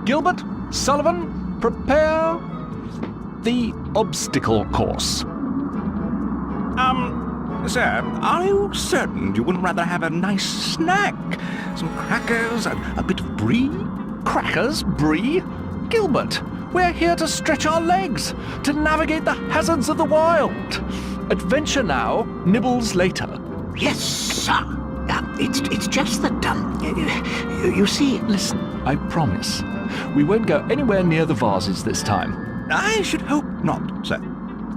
Gilbert, Sullivan, prepare the obstacle course. Sir, are you certain you wouldn't rather have a nice snack? Some crackers and a bit of brie? Crackers, brie? Gilbert, we're here to stretch our legs, to navigate the hazards of the wild. Adventure now, nibbles later. Yes, sir. It's just that, you see... Listen, I promise. We won't go anywhere near the vases this time. I should hope not, sir.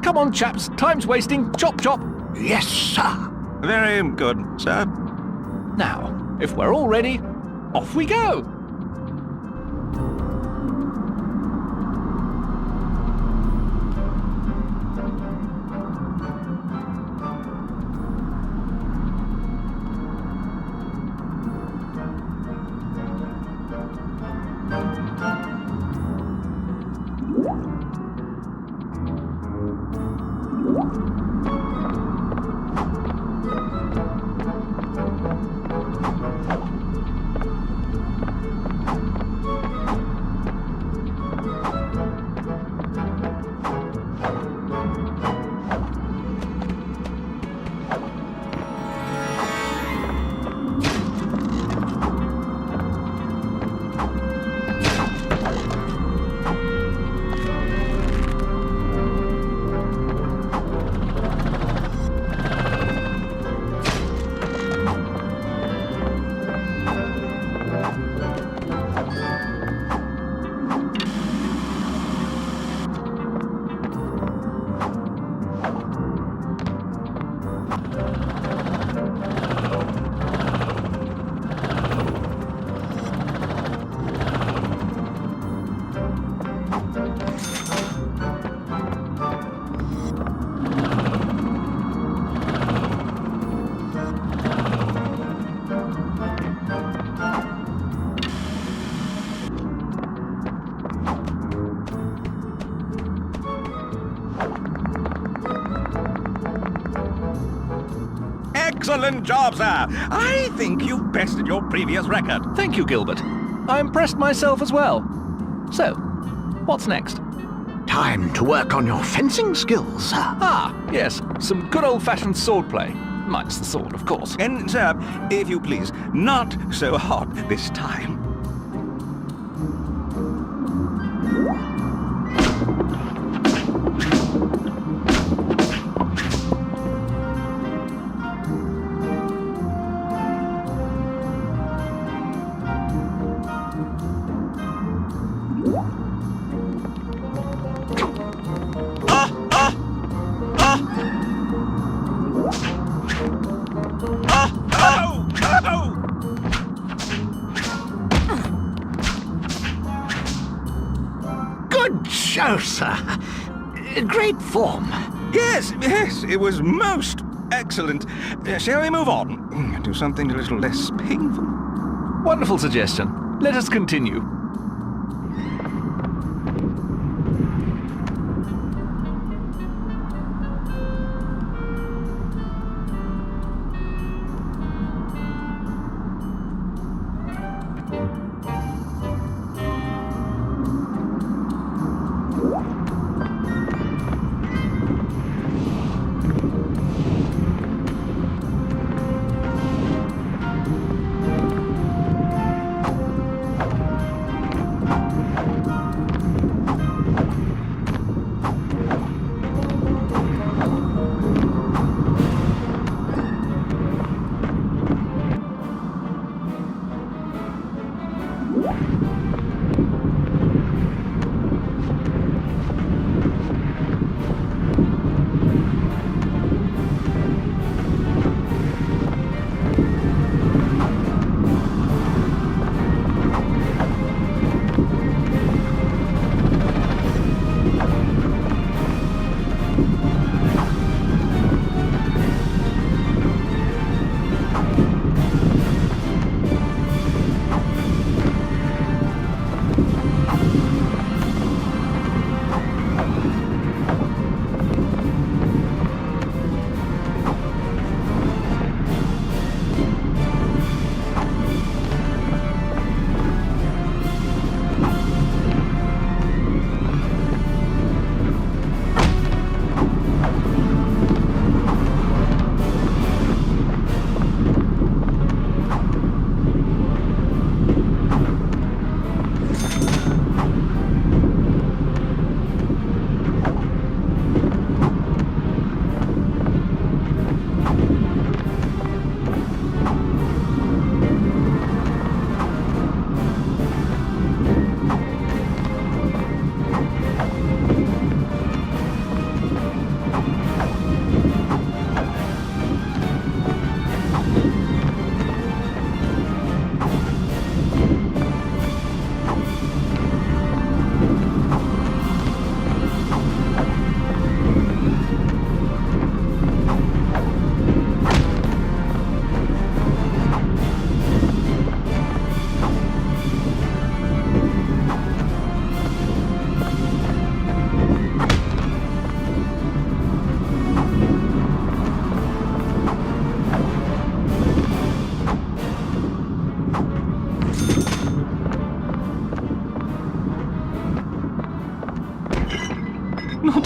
Come on, chaps. Time's wasting. Chop, chop. Yes, sir. Very good, sir. Now, if we're all ready, off we go. Excellent job, sir. I think you've bested your previous record. Thank you, Gilbert. I impressed myself as well. So, what's next? Time to work on your fencing skills, sir. Ah, yes, some good old-fashioned swordplay. Minus the sword, of course. And, sir, if you please, not so hot this time. Good show, sir. Great form. Yes, it was most excellent. Shall we move on? Do something a little less painful? Wonderful suggestion. Let us continue.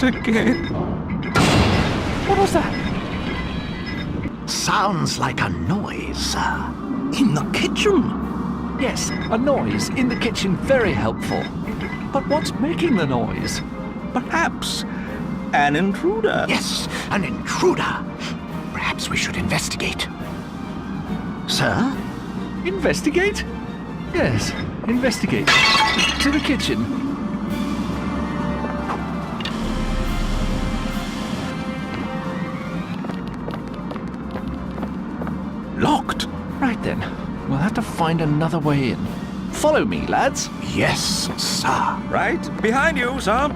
Not again. What was that? Sounds like a noise, sir. In the kitchen. Yes, a noise in the kitchen, very helpful. But what's making the noise? Perhaps an intruder. Yes, an intruder. Perhaps we should investigate. Sir? Investigate? Yes, investigate. To the kitchen. Locked. Right then, we'll have to find another way in. Follow me, lads. Yes, sir. Right behind you, sir.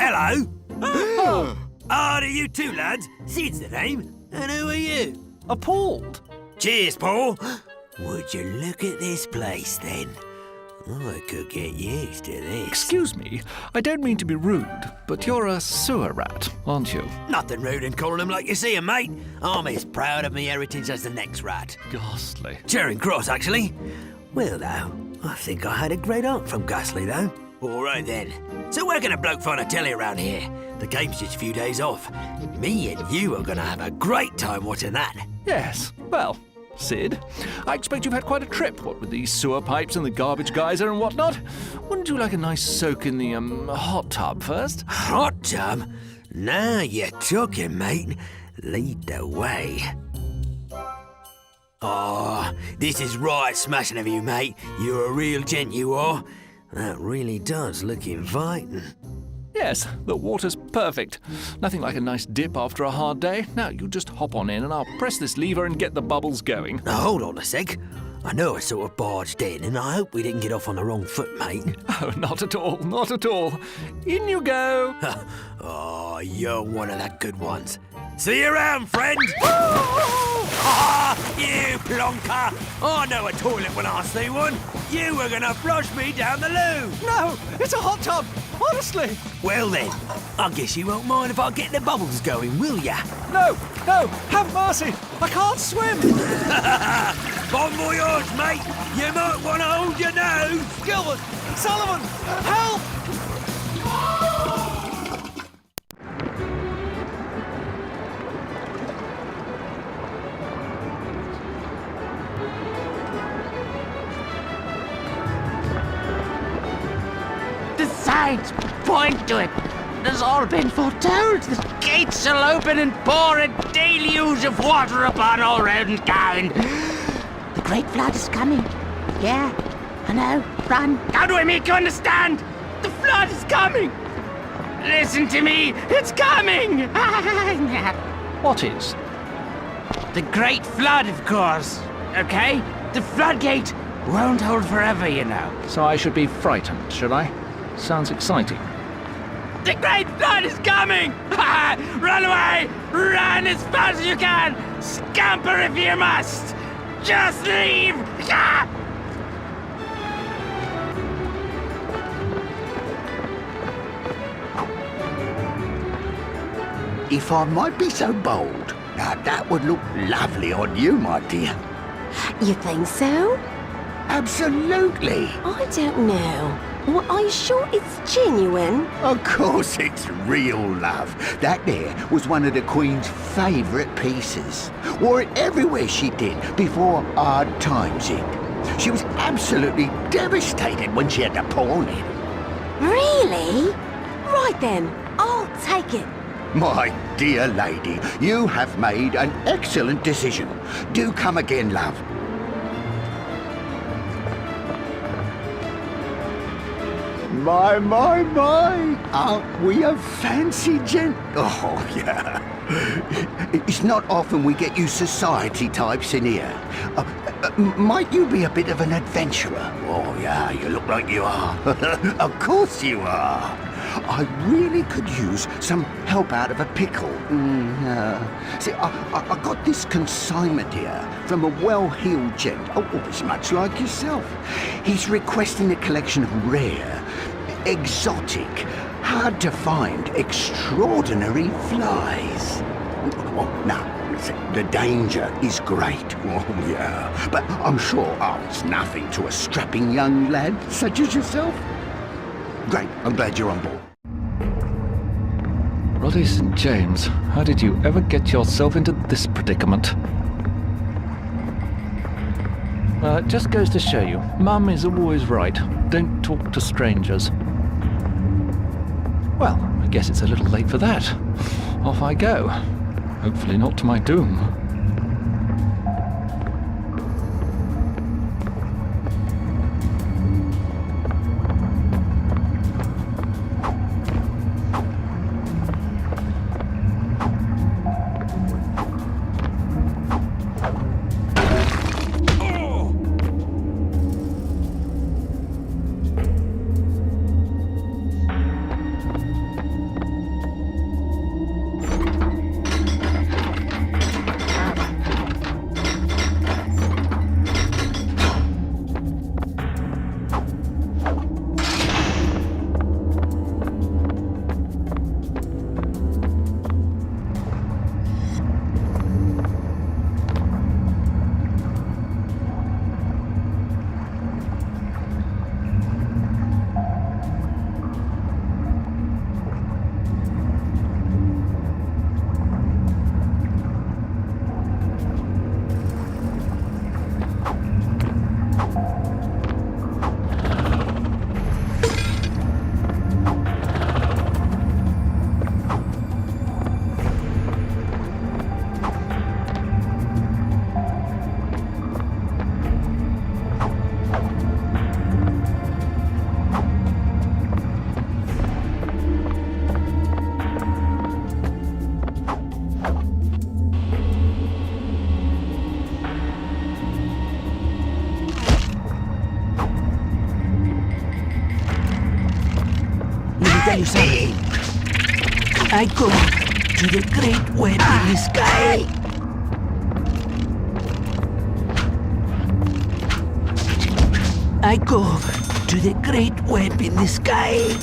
Hello. Oh, are you two lads? Sid's the name. And who are you? Appalled. Cheers, Paul. Would you look at this place, then? I could get used to this. Excuse me, I don't mean to be rude, but you're a sewer rat, aren't you? Nothing rude in calling them like you see 'em, mate. I'm as proud of me heritage as the next rat. Ghastly. Charing Cross, actually. Well, though, I think I had a great aunt from Ghastly, though. All right, then. So where can a bloke find a telly around here? The game's just a few days off. Me and you are gonna have a great time watching that. Yes, well, Sid, I expect you've had quite a trip, what with these sewer pipes and the garbage geyser and whatnot. Wouldn't you like a nice soak in the, hot tub first? Hot tub? Now you're talking, mate. Lead the way. Oh, this is right smashing of you, mate. You're a real gent, you are. That really does look inviting. Yes, the water's perfect. Nothing like a nice dip after a hard day. Now, you just hop on in and I'll press this lever and get the bubbles going. Now, hold on a sec. I know I sort of barged in, and I hope we didn't get off on the wrong foot, mate. Oh, not at all, not at all. In you go. Oh, you're one of the good ones. See you around, friend. Ah, you plonker. I know a toilet when I see one. You were gonna flush me down the loo. No, it's a hot tub. Honestly. Well then, I guess you won't mind if I get the bubbles going, will ya? No, have mercy. I can't swim. Bon voyage, mate. You might want to hold your nose. Gilbert, Sullivan, help! The signs point to it. There's all been foretold. The gates shall open and pour a deluge of water upon all rodent kind. The great flood is coming. Yeah, I know. Run. How do I make you understand? The flood is coming. Listen to me. It's coming. What is? The great flood, of course. Okay? The floodgate won't hold forever, you know. So I should be frightened, should I? Sounds exciting. The great flood is coming! Run away! Run as fast as you can! Scamper if you must! Just leave! If I might be so bold, now that would look lovely on you, my dear. You think so? Absolutely. I don't know. Well, are you sure it's genuine? Of course it's real love. That there was one of the Queen's favourite pieces. Wore it everywhere she did before hard times hit. She was absolutely devastated when she had to pawn it. Really? Right then, I'll take it. My dear lady, you have made an excellent decision. Do come again, love. My, aren't we a fancy gent? Oh, yeah. It's not often we get you society types in here. Might you be a bit of an adventurer? Oh, yeah, you look like you are. Of course you are. I really could use some help out of a pickle. See, I got this consignment here from a well-heeled gent. Oh, it's much like yourself. He's requesting a collection of rare, exotic, hard-to-find, extraordinary flies. Oh, now, the danger is great. Oh, yeah. But I'm sure it's nothing to a strapping young lad such as yourself. Great, I'm glad you're on board. Roddy St. James, how did you ever get yourself into this predicament? It just goes to show you, Mum is always right. Don't talk to strangers. Well, I guess it's a little late for that. Off I go. Hopefully not to my doom. Hey, go on. to the great web in the sky. I go to the great web in the sky.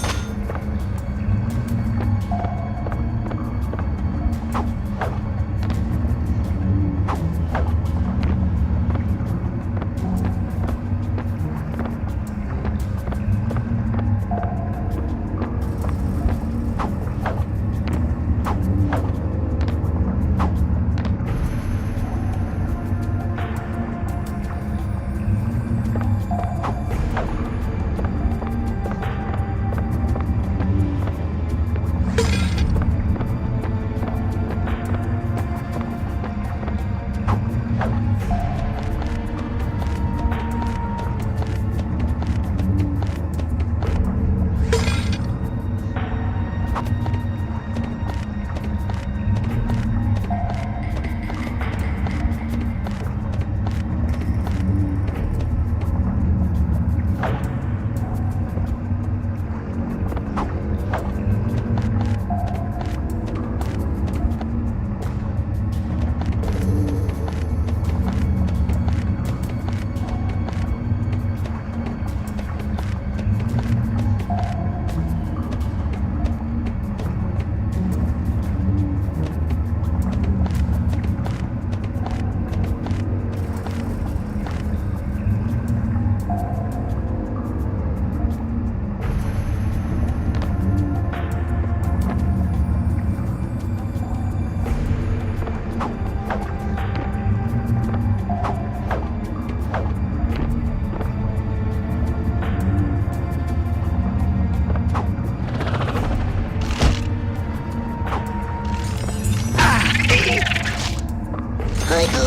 I go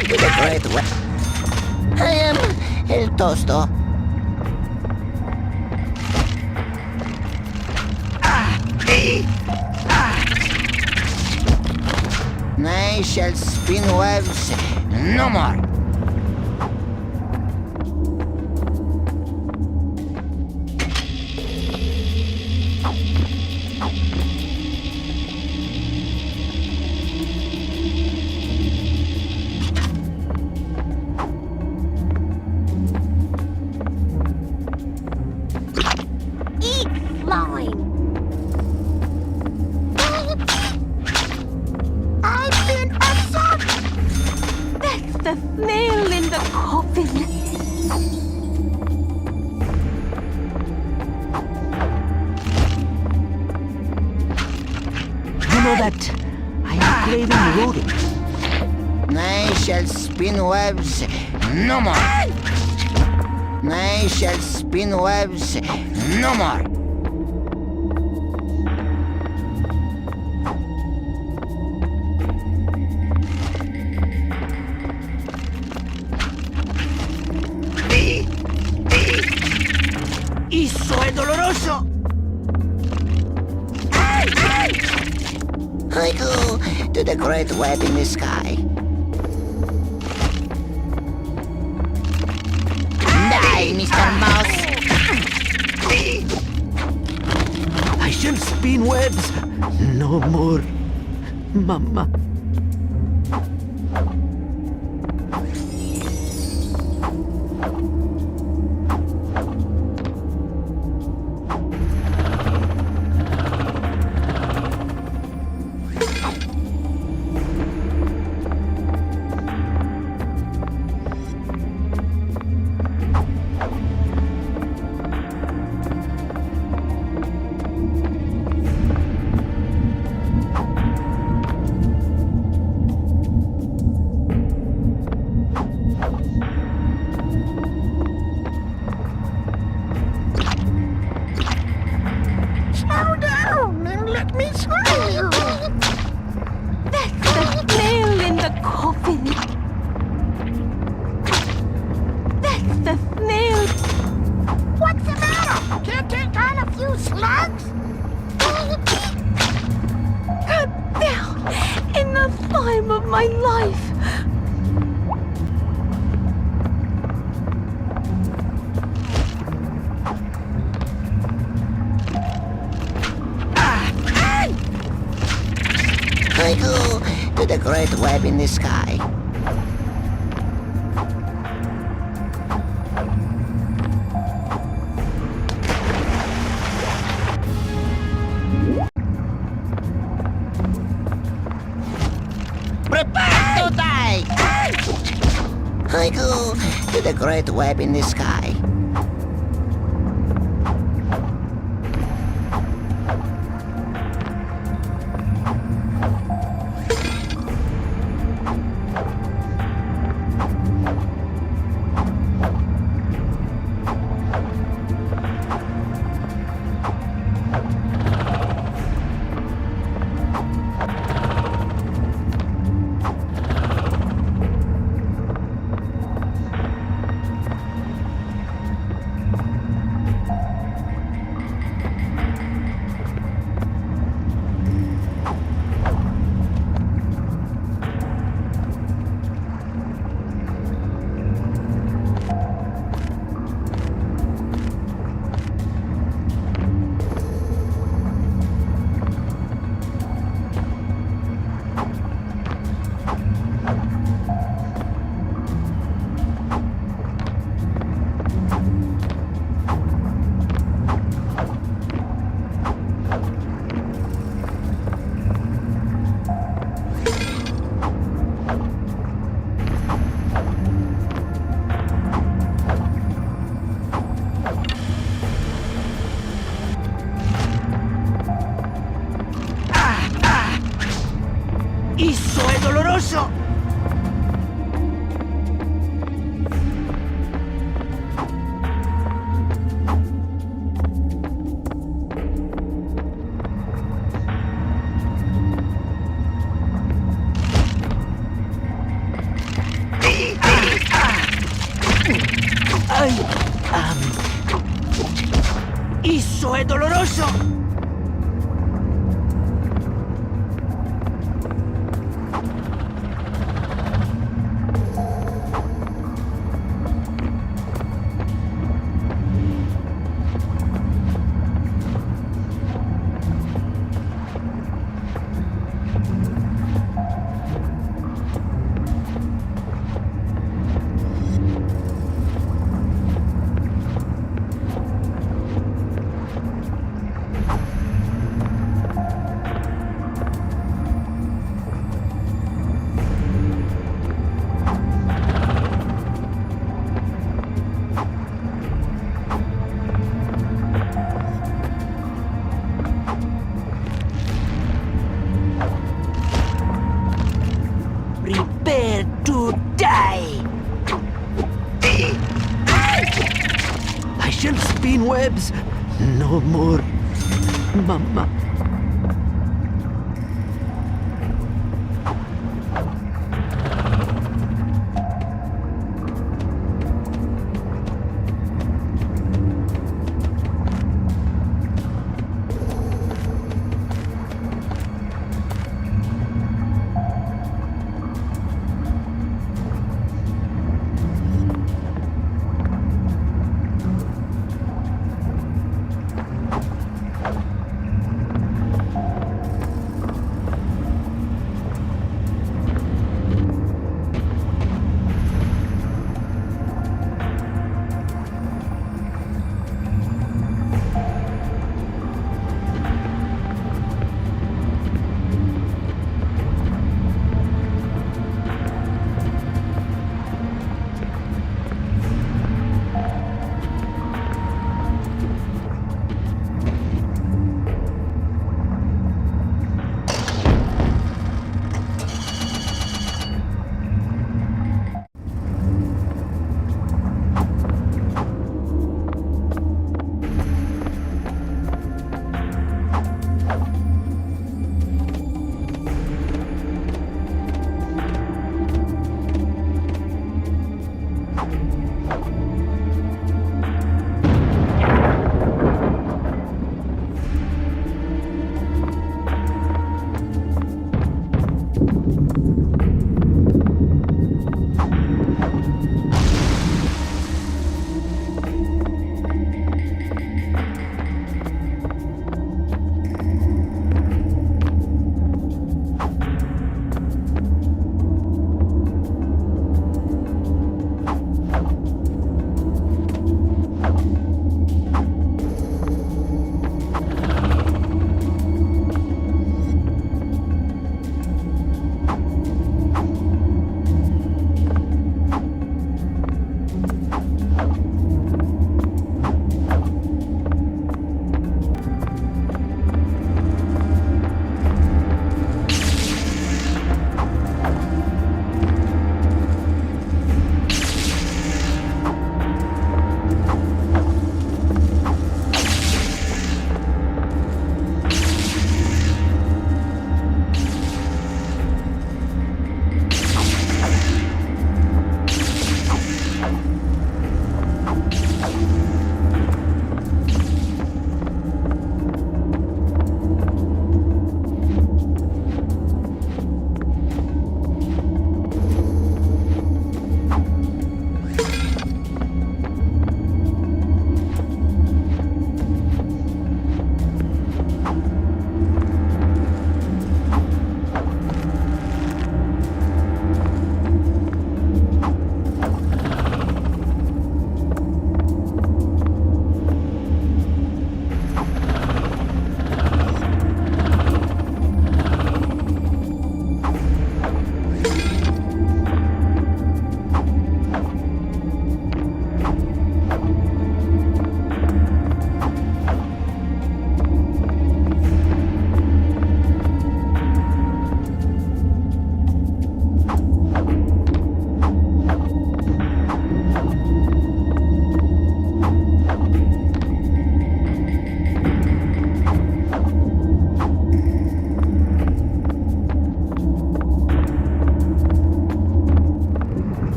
to the great web. I am El Tosto. I shall spin webs no more. Eat slime. I've been absorbed. That's the nail in the coffin. You know that I am craving rodents. I shall spin webs no more. I shall spin webs no more. Isso è doloroso! I go to the great web in the sky. Die, Mr. Mouse. I shall spin webs no more, Mama. great web in the sky. Prepare to die! I go to the great web in the sky. ¡Eso es doloroso! ¡Ay! ¡Eso es doloroso! Prepare to die! I shall spin webs no more, Mama.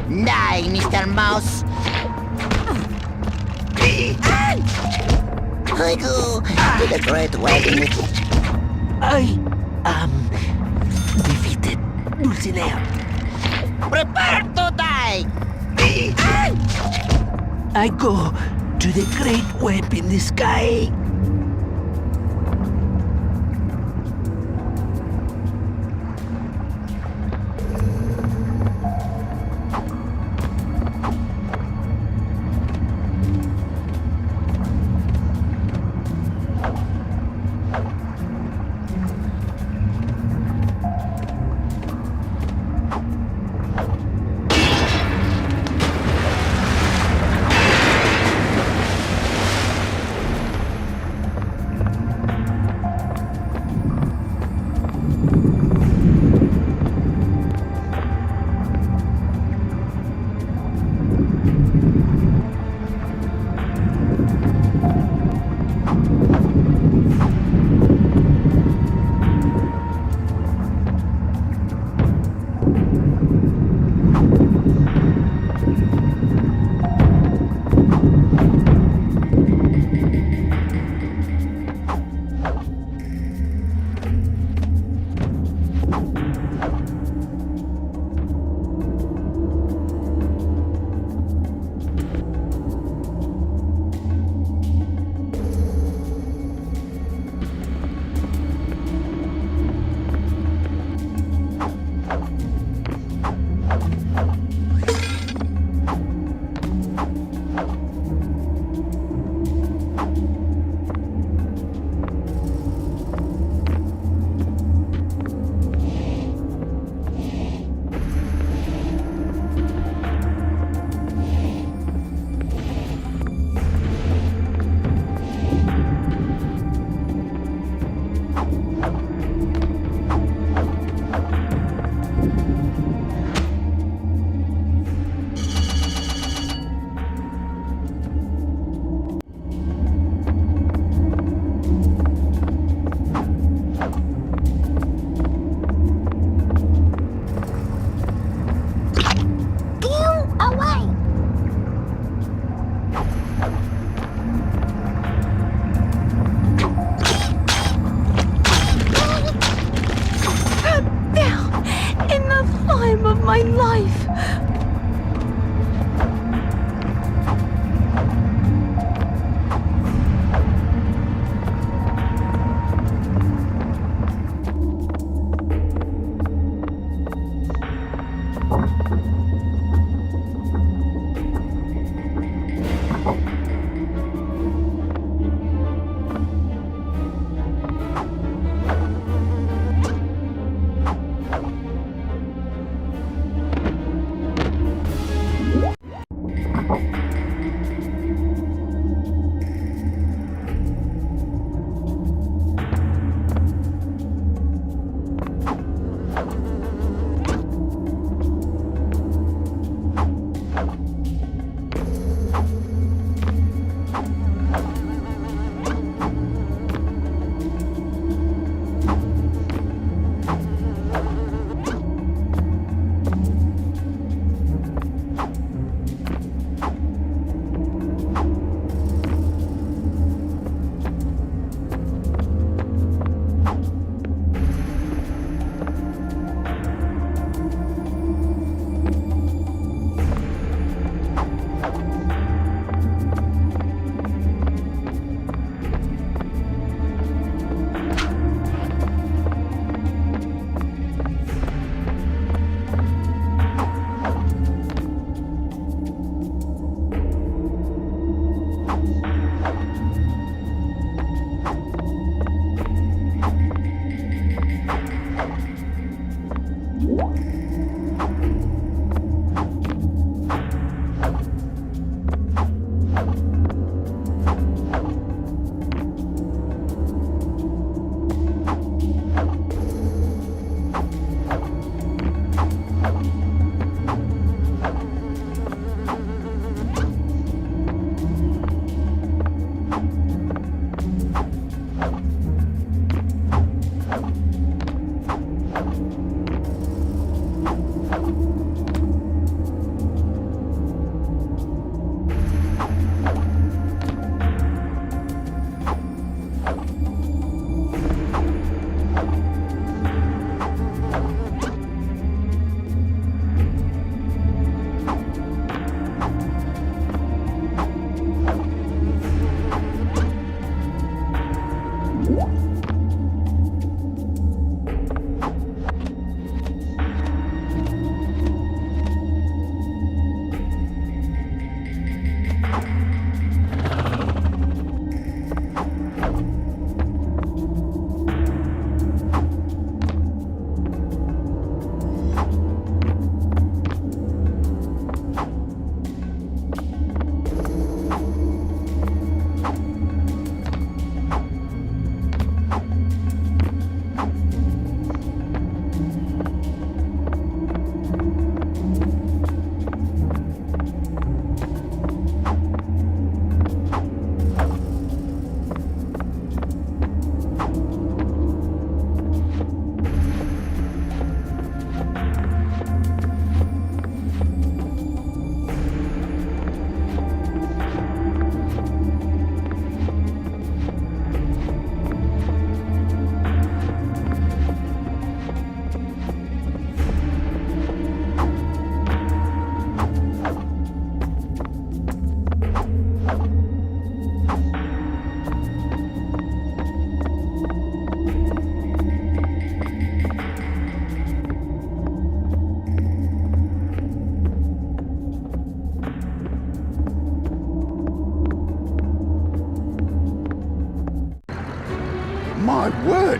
Die, Mr. Mouse. I go to the great wedding. I am defeated, Dulcinea. Prepare to die! I go to the great web in the sky.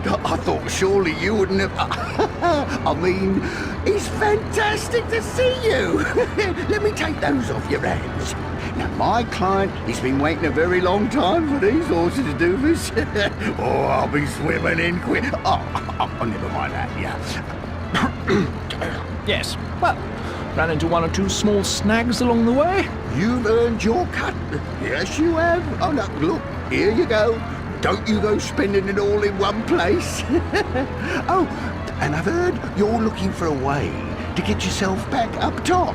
I thought surely you wouldn't have... I mean, it's fantastic to see you. Let me take those off your hands. Now, my client, he's been waiting a very long time for these horses, Doofus. Oh, I'll be swimming in quick. Oh, never mind that, yeah. Yes. Well, ran into one or two small snags along the way. You've earned your cut. Yes, you have. Oh, no, look, here you go. Don't you go spending it all in one place. Oh, and I've heard you're looking for a way to get yourself back up top.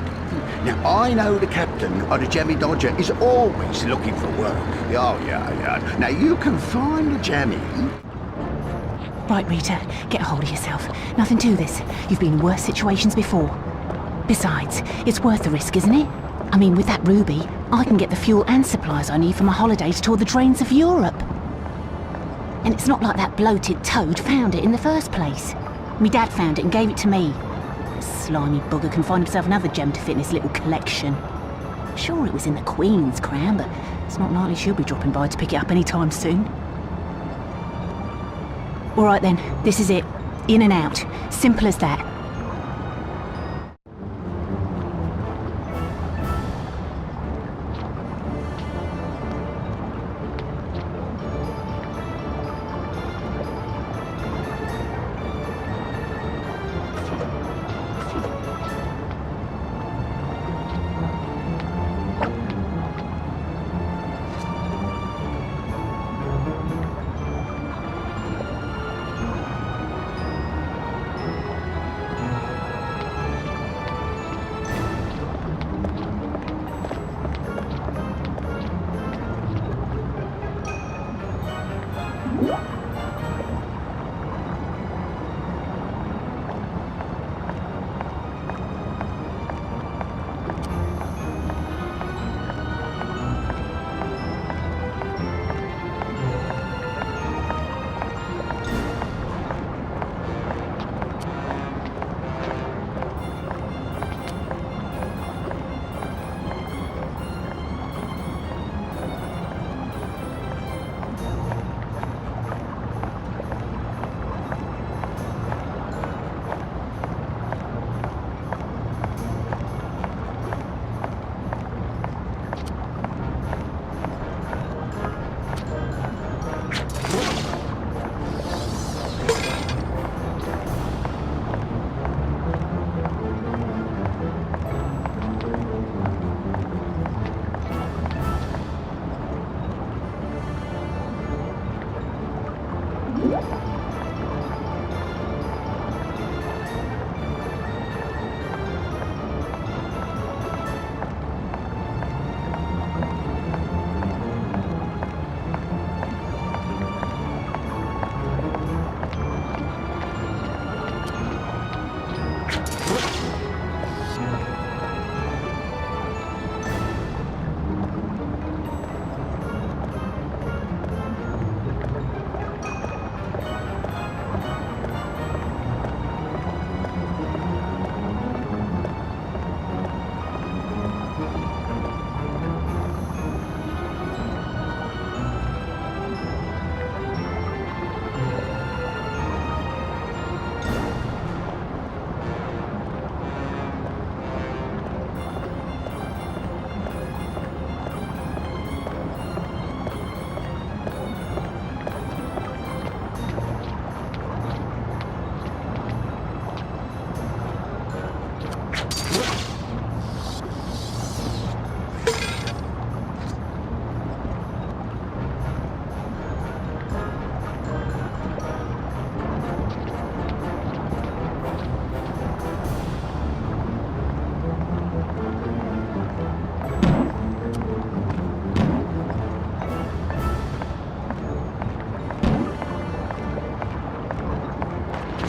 Now, I know the captain of the Jammy Dodger is always looking for work. Oh, yeah. Now, you can find the Jammy. Right, Rita, get a hold of yourself. Nothing to this. You've been in worse situations before. Besides, it's worth the risk, isn't it? I mean, with that ruby, I can get the fuel and supplies I need for my holiday to tour the trains of Europe. And it's not like that bloated toad found it in the first place. Me dad found it and gave it to me. Slimy bugger can find himself another gem to fit in his little collection. Sure, it was in the Queen's crown, but it's not likely she'll be dropping by to pick it up anytime soon. All right then, this is it. In and out. Simple as that.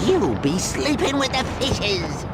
You'll be sleeping with the fishes.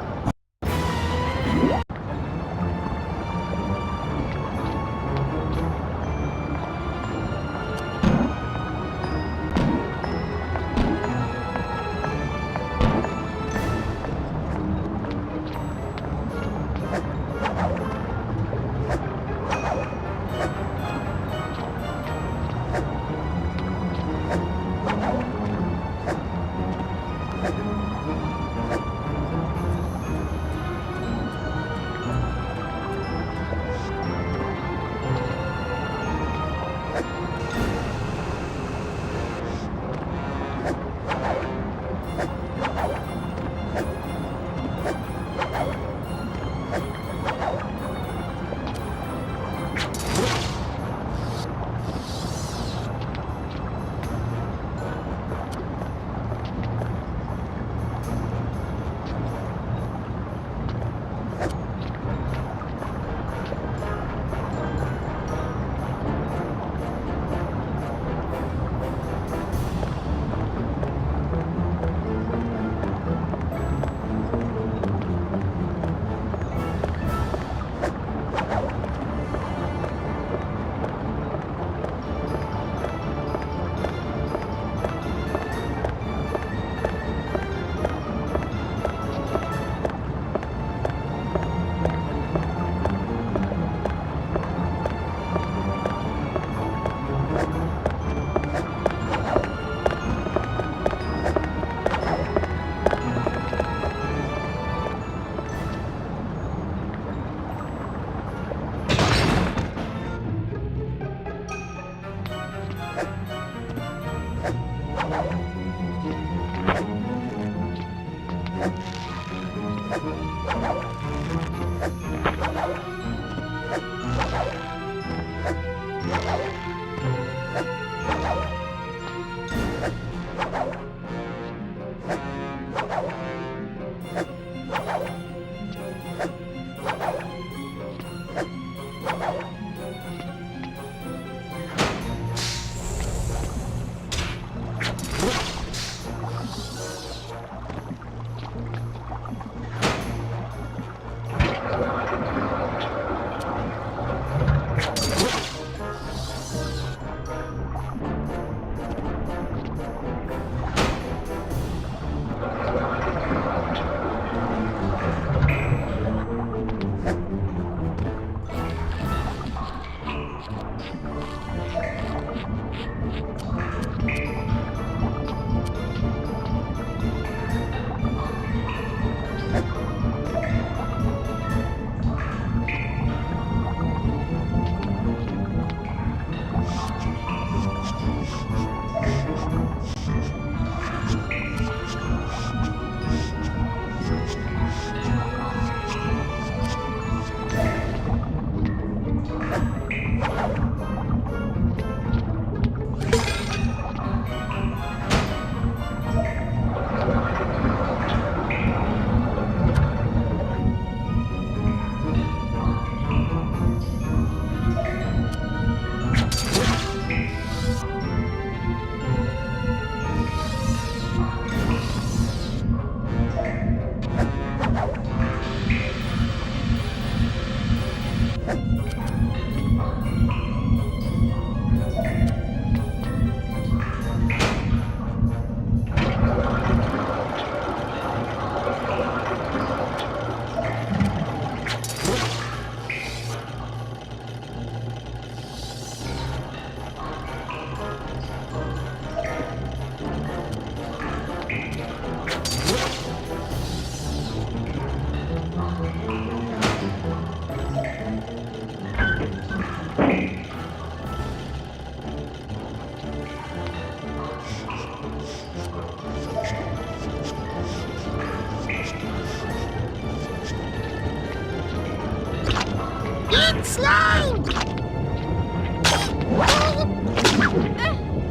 Slime!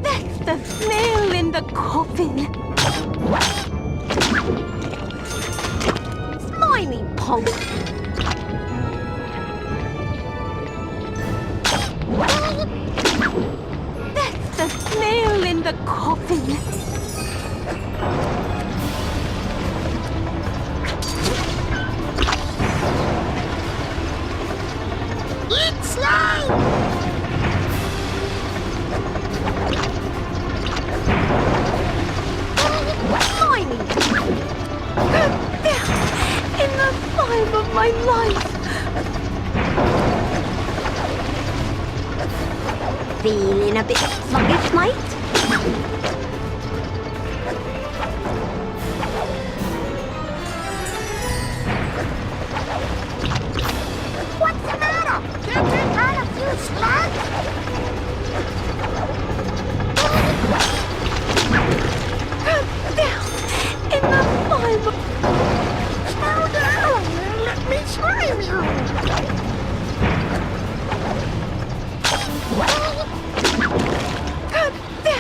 That's the snail in the coffin. Slimy punk. That's the snail in the coffin. Eat slime! Slimy! In the time of my life! Feeling a bit sluggish, mate? What's the matter? Can't you turn a few slugs? Down in the fiber. Slow down and let me slime you. Down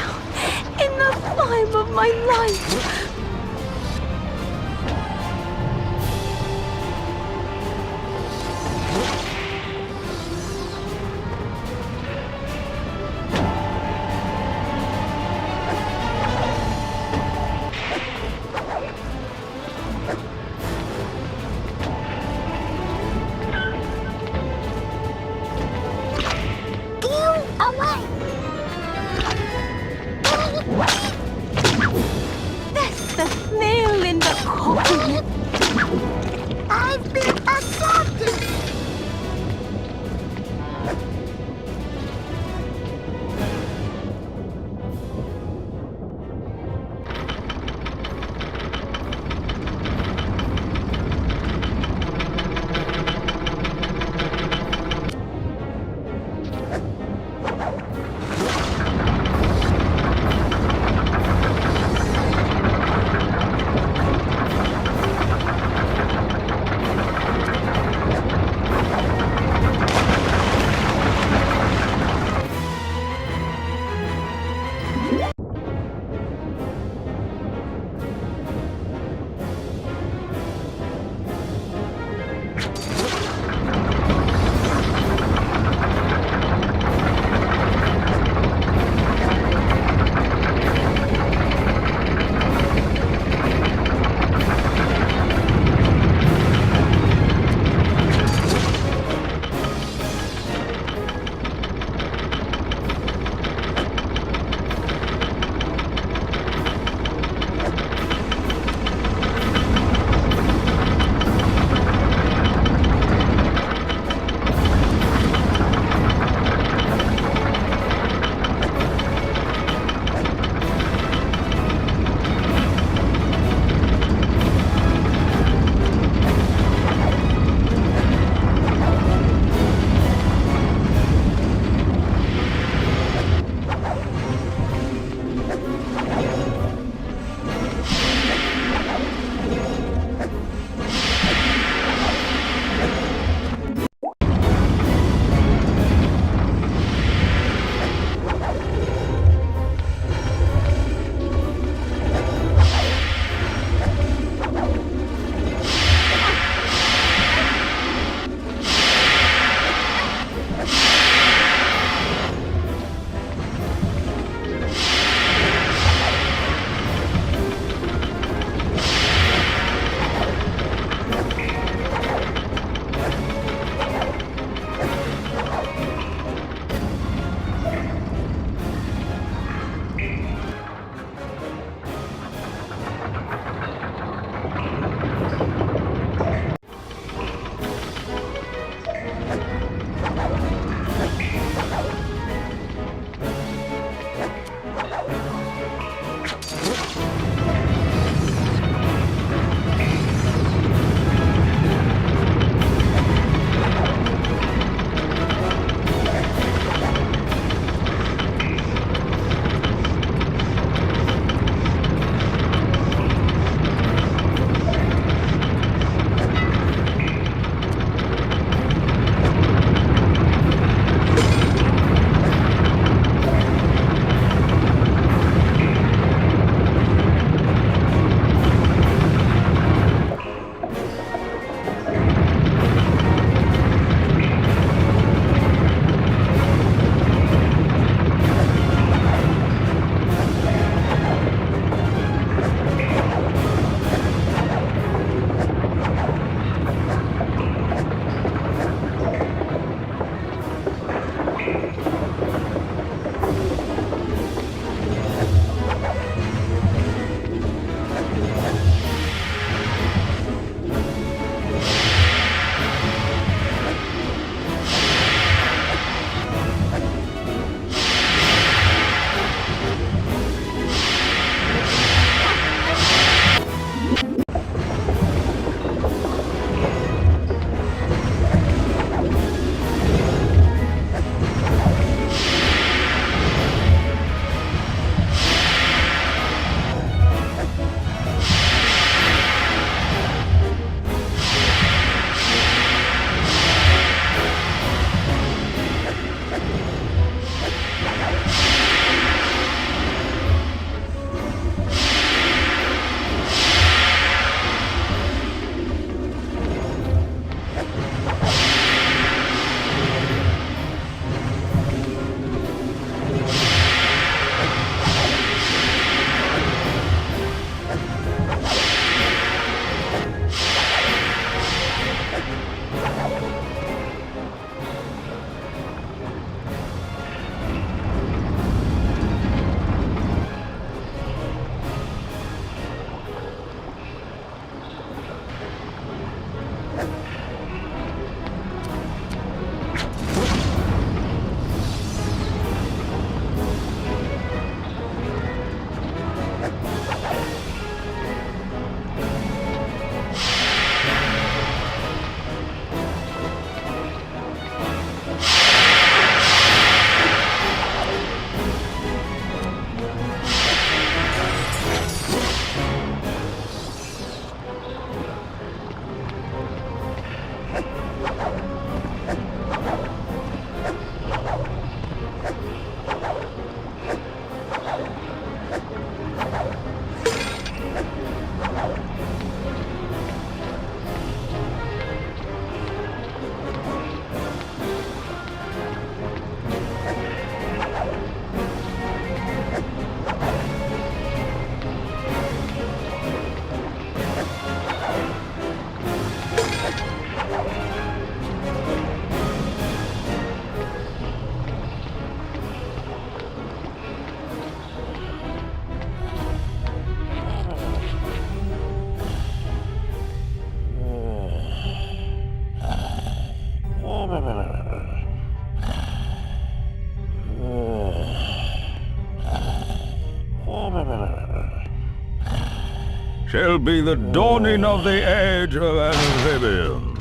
shall be the dawning of the age of amphibians.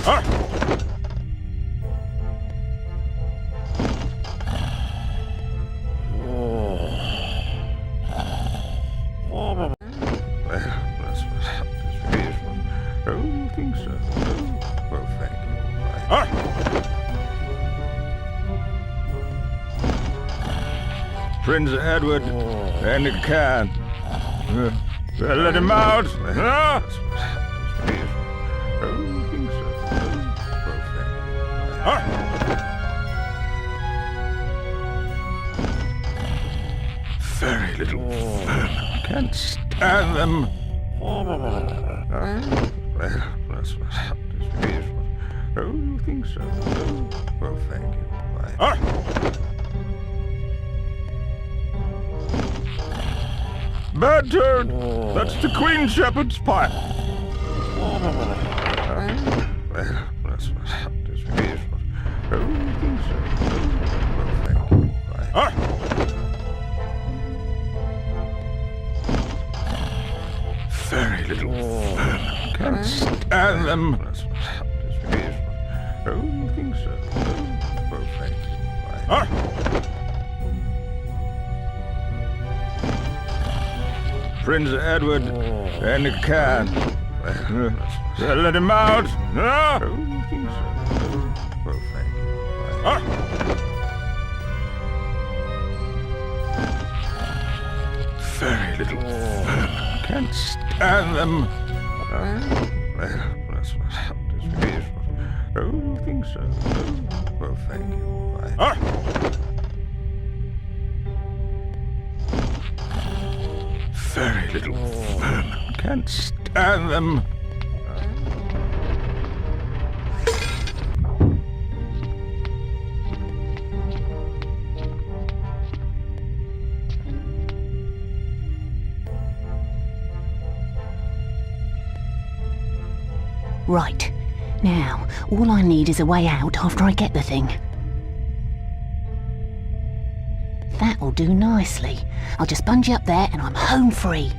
Ah! Oh, you think so? Well, thank you. Ah! Prince Edward, and it can. Let him out! Ah! Oh, you think so? Well, thank you. Ah! Very little vermin. Can't stand them. Well, that's beautiful. Oh, you think so? Well, thank you. Ah! Bad turn! That's the Queen Shepherd's pipe. Well, that's beautiful. Oh, you think so? Well, thank you. Ah! Very little vermin. Can't stand them. That's beautiful. Oh, you think so? Well, thank you. Ah! Prince Edward, and it can. Let him out! Ah! Oh, you think so? Well, thank you. Ah! Very little vermin. Can't stand them. Well, that's beautiful. Oh, you think so? Well, thank you. Ah! Very little vermin. Can't stand them. Right. Now, all I need is a way out after I get the thing. That'll do nicely. I'll just bungee up there and I'm home free.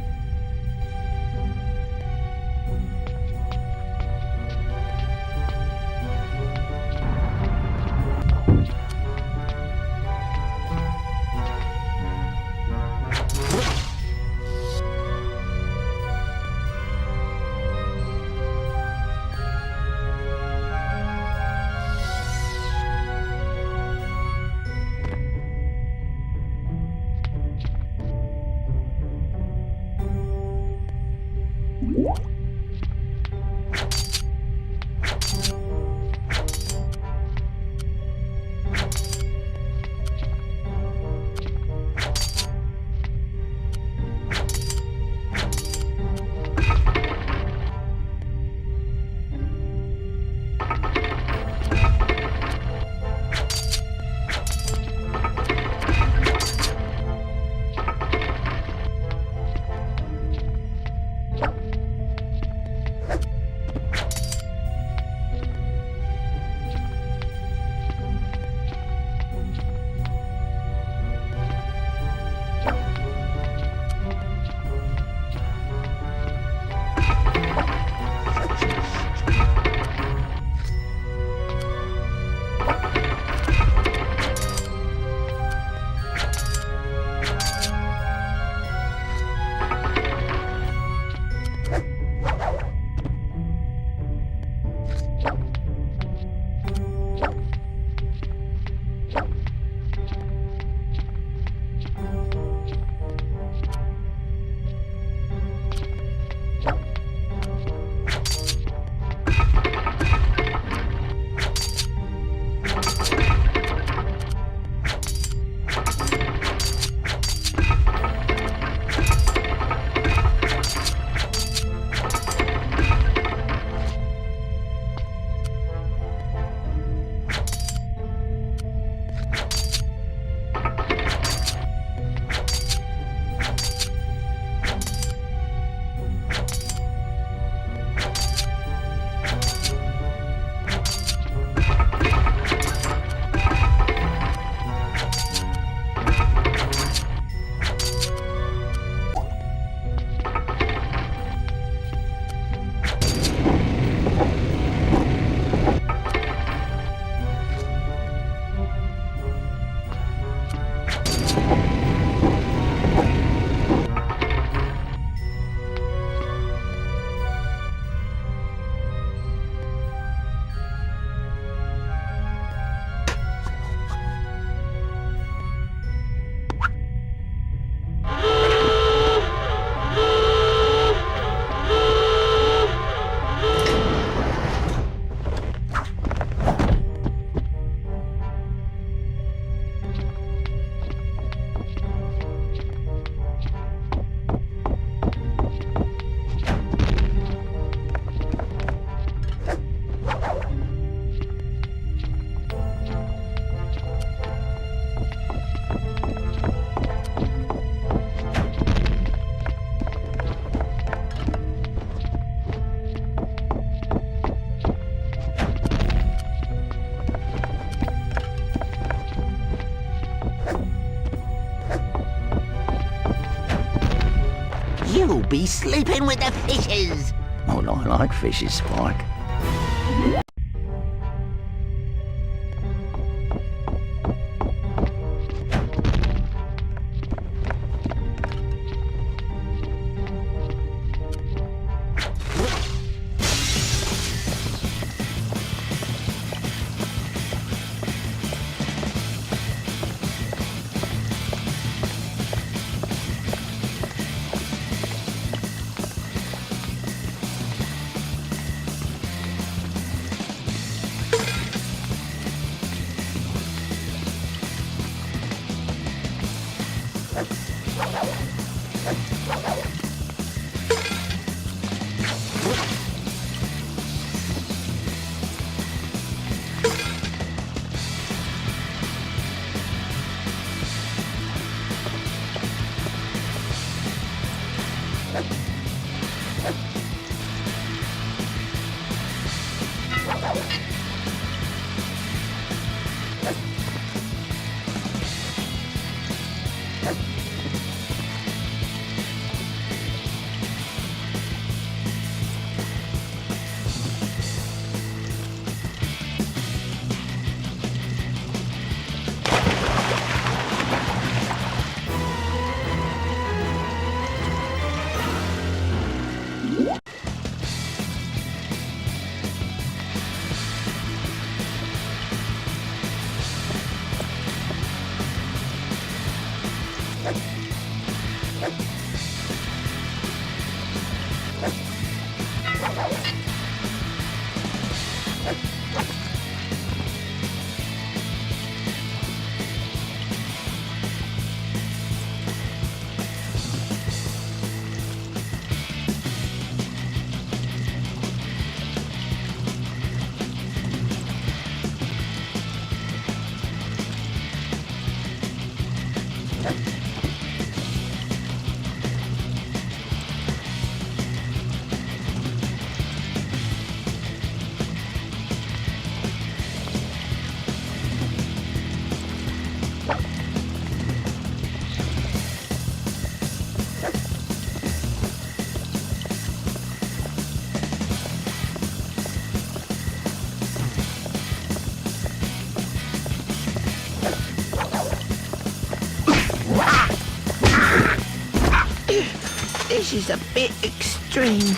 be sleeping with the fishes. Oh, I like fishes, Spike. This is a bit extreme.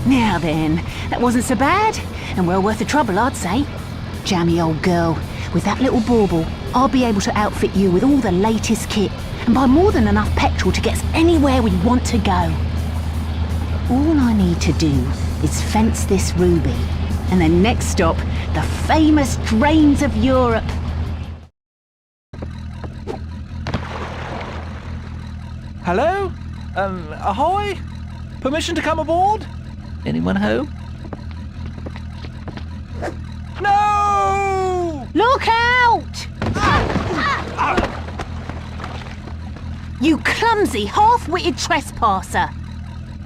Now then, that wasn't so bad, and well worth the trouble, I'd say. Jammy old girl, with that little bauble, I'll be able to outfit you with all the latest kit, and buy more than enough petrol to get us anywhere we want to go. All I need to do is fence this ruby, and then next stop, the famous drains of Europe. Hello? Ahoy? Permission to come aboard? Anyone home? No! Look out! You clumsy, half-witted trespasser!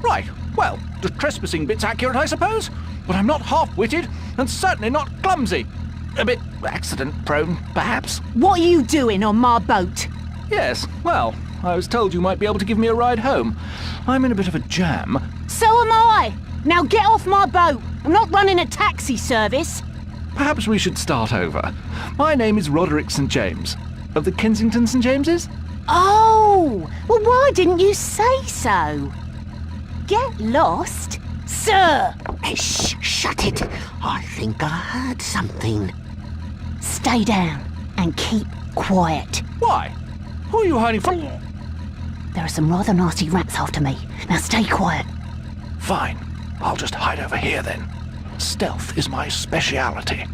Right, well, the trespassing bit's accurate, I suppose. But I'm not half-witted, and certainly not clumsy. A bit accident-prone, perhaps. What are you doing on my boat? Yes, well, I was told you might be able to give me a ride home. I'm in a bit of a jam. So am I! Now get off my boat! I'm not running a taxi service! Perhaps we should start over. My name is Roderick St. James, of the Kensington St. James's. Oh! Well, why didn't you say so? Get lost? Sir! Shh, shut it. I think I heard something. Stay down and keep quiet. Why? Who are you hiding from? There are some rather nasty rats after me. Now stay quiet. Fine. I'll just hide over here then. Stealth is my speciality.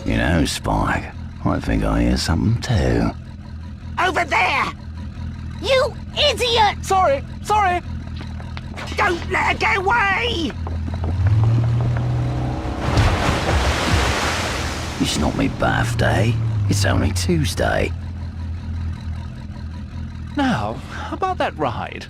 You know, Spike, I think I hear something too. Over there! You idiot! Sorry! Don't let her get away! It's not me birthday. It's only Tuesday. Now, how about that ride?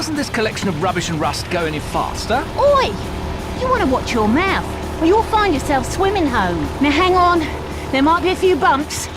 Doesn't this collection of rubbish and rust go any faster? Oi! You want to watch your mouth, or you'll find yourself swimming home. Now hang on, there might be a few bumps.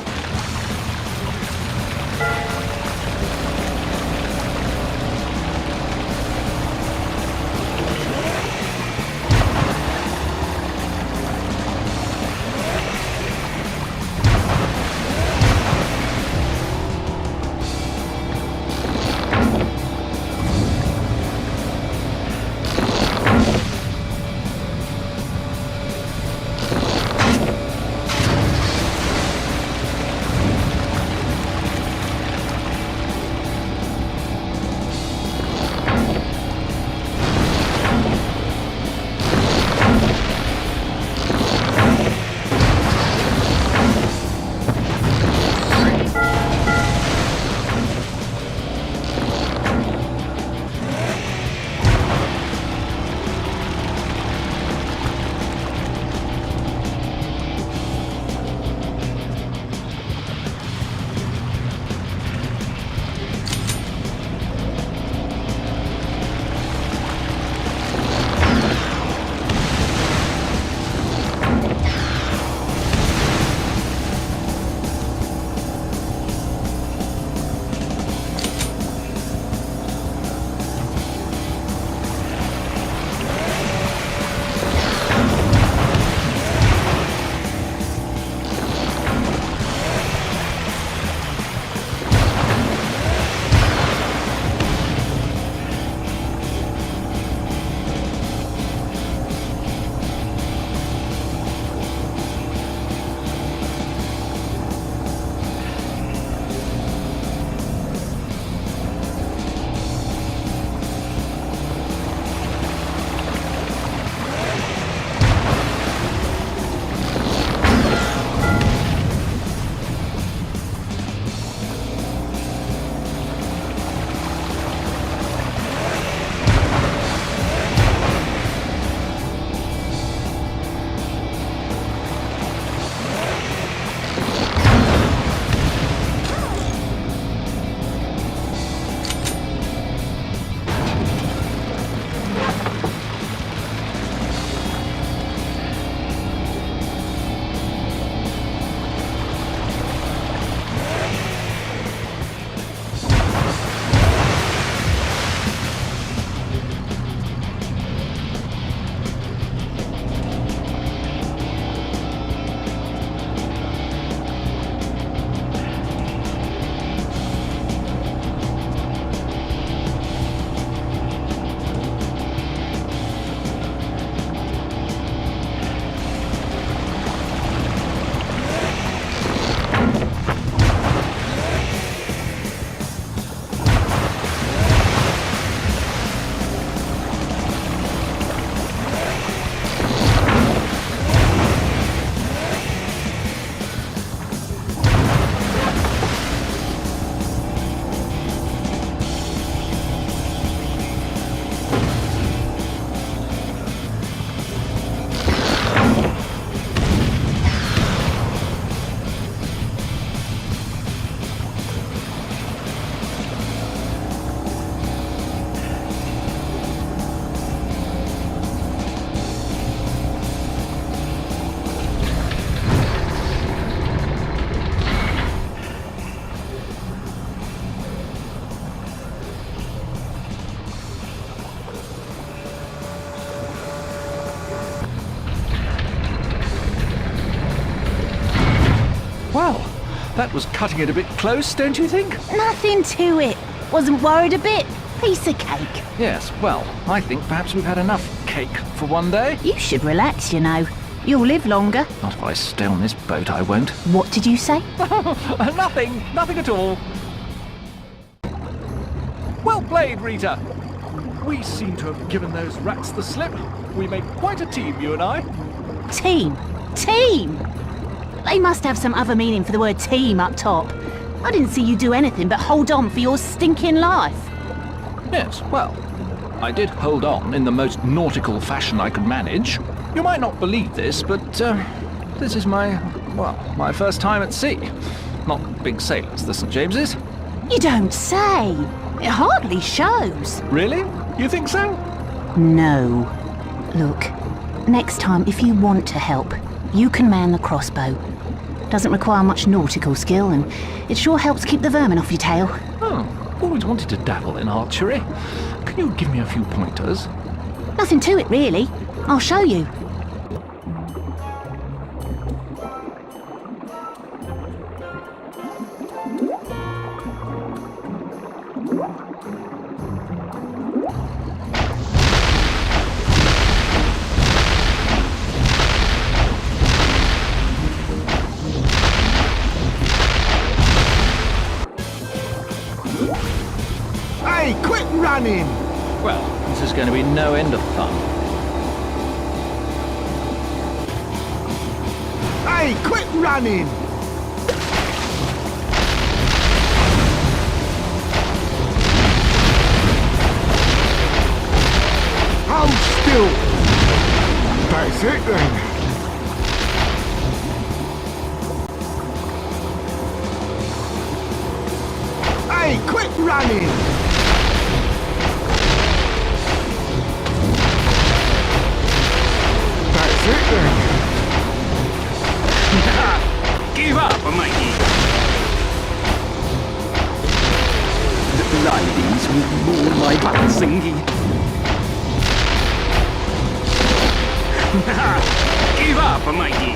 Well, that was cutting it a bit close, don't you think? Nothing to it. Wasn't worried a bit. Piece of cake. Yes, well, I think perhaps we've had enough cake for one day. You should relax, you know. You'll live longer. Not if I stay on this boat, I won't. What did you say? Nothing at all. Well played, Rita. We seem to have given those rats the slip. We make quite a team, you and I. Team? Team? They must have some other meaning for the word team up top. I didn't see you do anything but hold on for your stinking life. Yes, well, I did hold on in the most nautical fashion I could manage. You might not believe this, but this is my first time at sea. Not big sailors, the St. James's. You don't say. It hardly shows. Really? You think so? No. Look, next time, if you want to help, you can man the crossbow. Doesn't require much nautical skill, and it sure helps keep the vermin off your tail. Oh, always wanted to dabble in archery. Can you give me a few pointers? Nothing to it, really. I'll show you. Hey, quit running! Well, this is going to be no end of fun. Hey, quit running! Hold still! That's it then. Hey, quit running! That's it then. Give up, matey. Ladies with more my thingy. Give up, matey.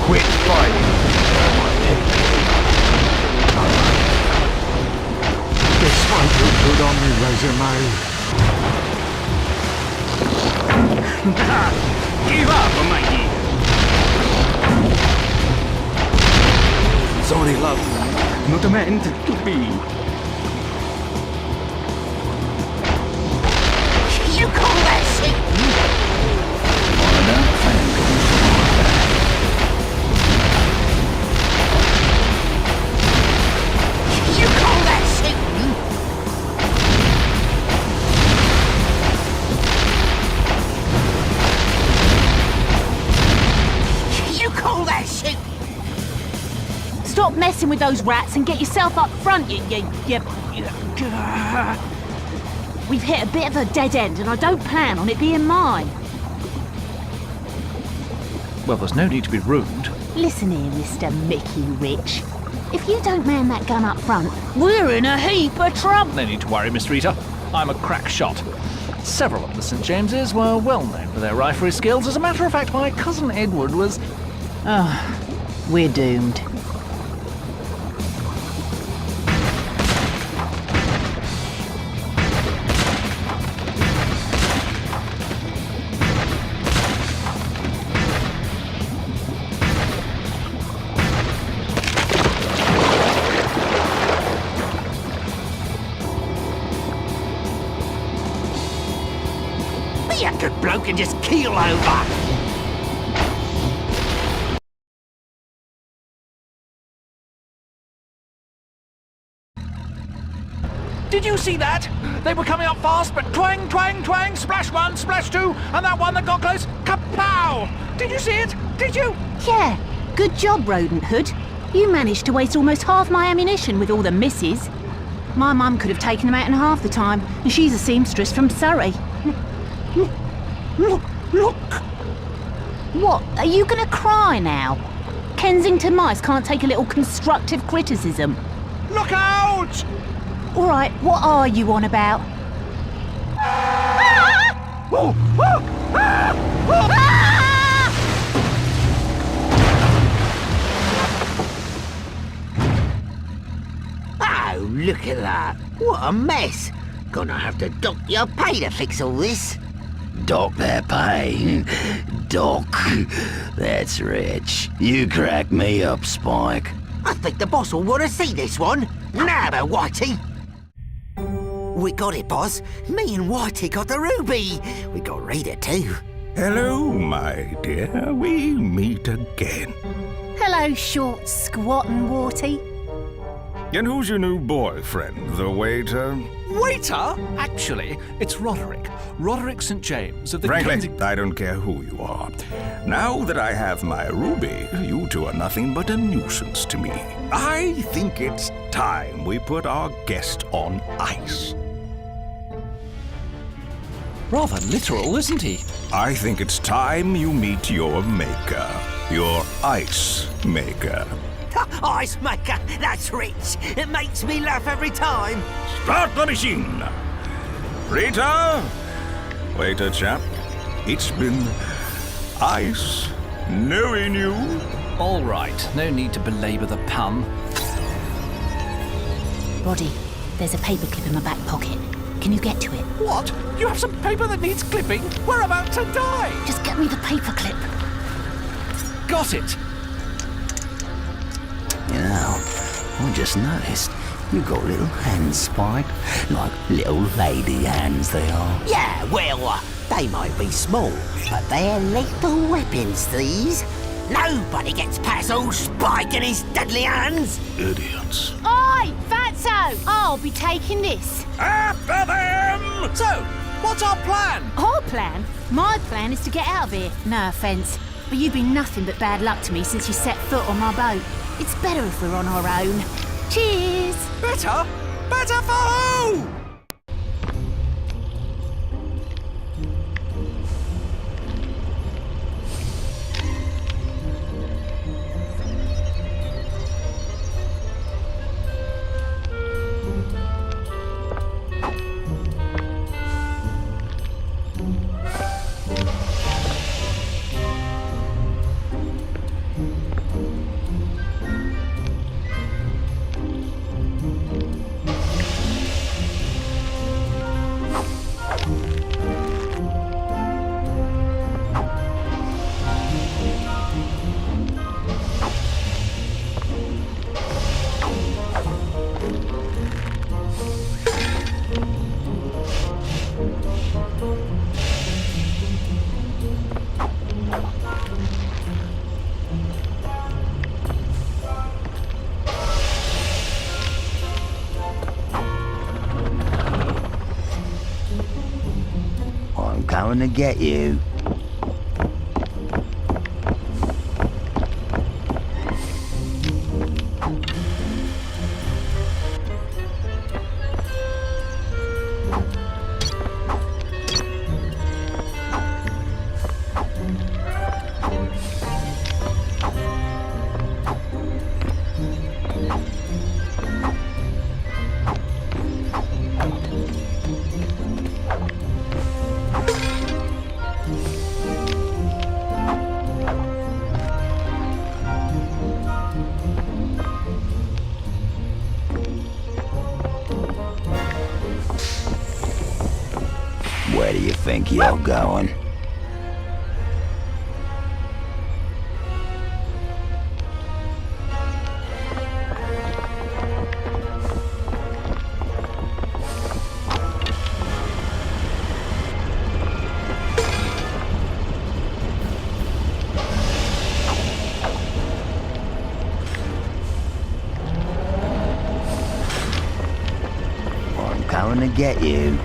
Quit fighting. This won't look good on my resume. Give up, matey. Sorry, love. Not meant to be. You call that shit? You call that shit? You call that shit? Stop messing with those rats and get yourself up front, you. We've hit a bit of a dead end, and I don't plan on it being mine. Well, there's no need to be rude. Listen here, Mr. Mickey Rich. If you don't man that gun up front, we're in a heap of trouble. No need to worry, Miss Rita. I'm a crack shot. Several of the St. Jameses were well known for their riflery skills. As a matter of fact, my cousin Edward was... We're doomed. Be a good bloke and just keel over. Did you see that? They were coming up fast, but twang, twang, twang, splash one, splash two, and that one that got close, kapow! Did you see it? Did you? Yeah, good job, Rodent Hood. You managed to waste almost half my ammunition with all the misses. My mum could have taken them out in half the time, and she's a seamstress from Surrey. Look! What? Are you gonna cry now? Kensington mice can't take a little constructive criticism. Look out! All right, what are you on about? Oh, look at that. What a mess. Gonna have to dock your pay to fix all this. Dock that pay. Dock. That's rich. You crack me up, Spike. I think the boss will want to see this one. Now then, Whitey. We got it, boss. Me and Whitey got the ruby. We got Rita too. Hello, my dear. We meet again. Hello, short, squat and warty. And who's your new boyfriend? The waiter? Waiter? Actually, it's Roderick. Roderick St. James of the Frankly, Kensington... I don't care who you are. Now that I have my ruby, you two are nothing but a nuisance to me. I think it's time we put our guest on ice. Rather literal, isn't he? I think it's time you meet your maker. Your ice maker. Ice maker, that's rich. It makes me laugh every time. Start the machine! Rita! Waiter chap, it's been ice knowing you. All right, no need to belabor the pun. Roddy, there's a paperclip in my back pocket. Can you get to it? What? You have some paper that needs clipping? We're about to die! Just get me the paperclip. Got it! You know, I just noticed you've got little hands, Spike. Like little lady hands they are. Yeah, well, they might be small, but they're lethal weapons, these. Nobody gets past old Spike and his deadly hands. Idiots. Oi, Fatso! I'll be taking this. After them! So, what's our plan? Our plan? My plan is to get out of here. No offence, but you've been nothing but bad luck to me since you set foot on my boat. It's better if we're on our own. Cheers! Better? Better for who? I'm going to get you. Where do you think you're going? I'm coming to get you.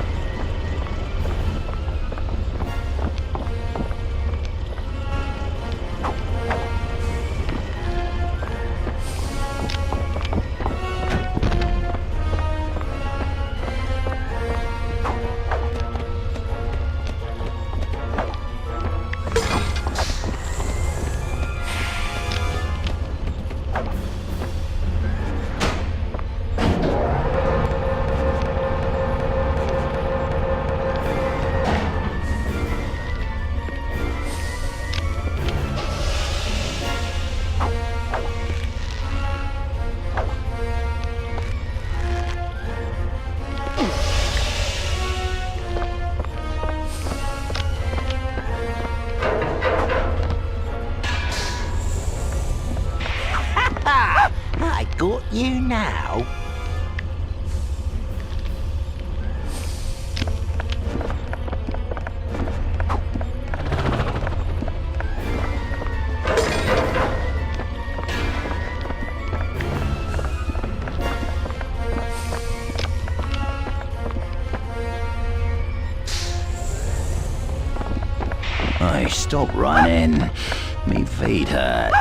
I got you now. Hey, stop running. Me feet hurt.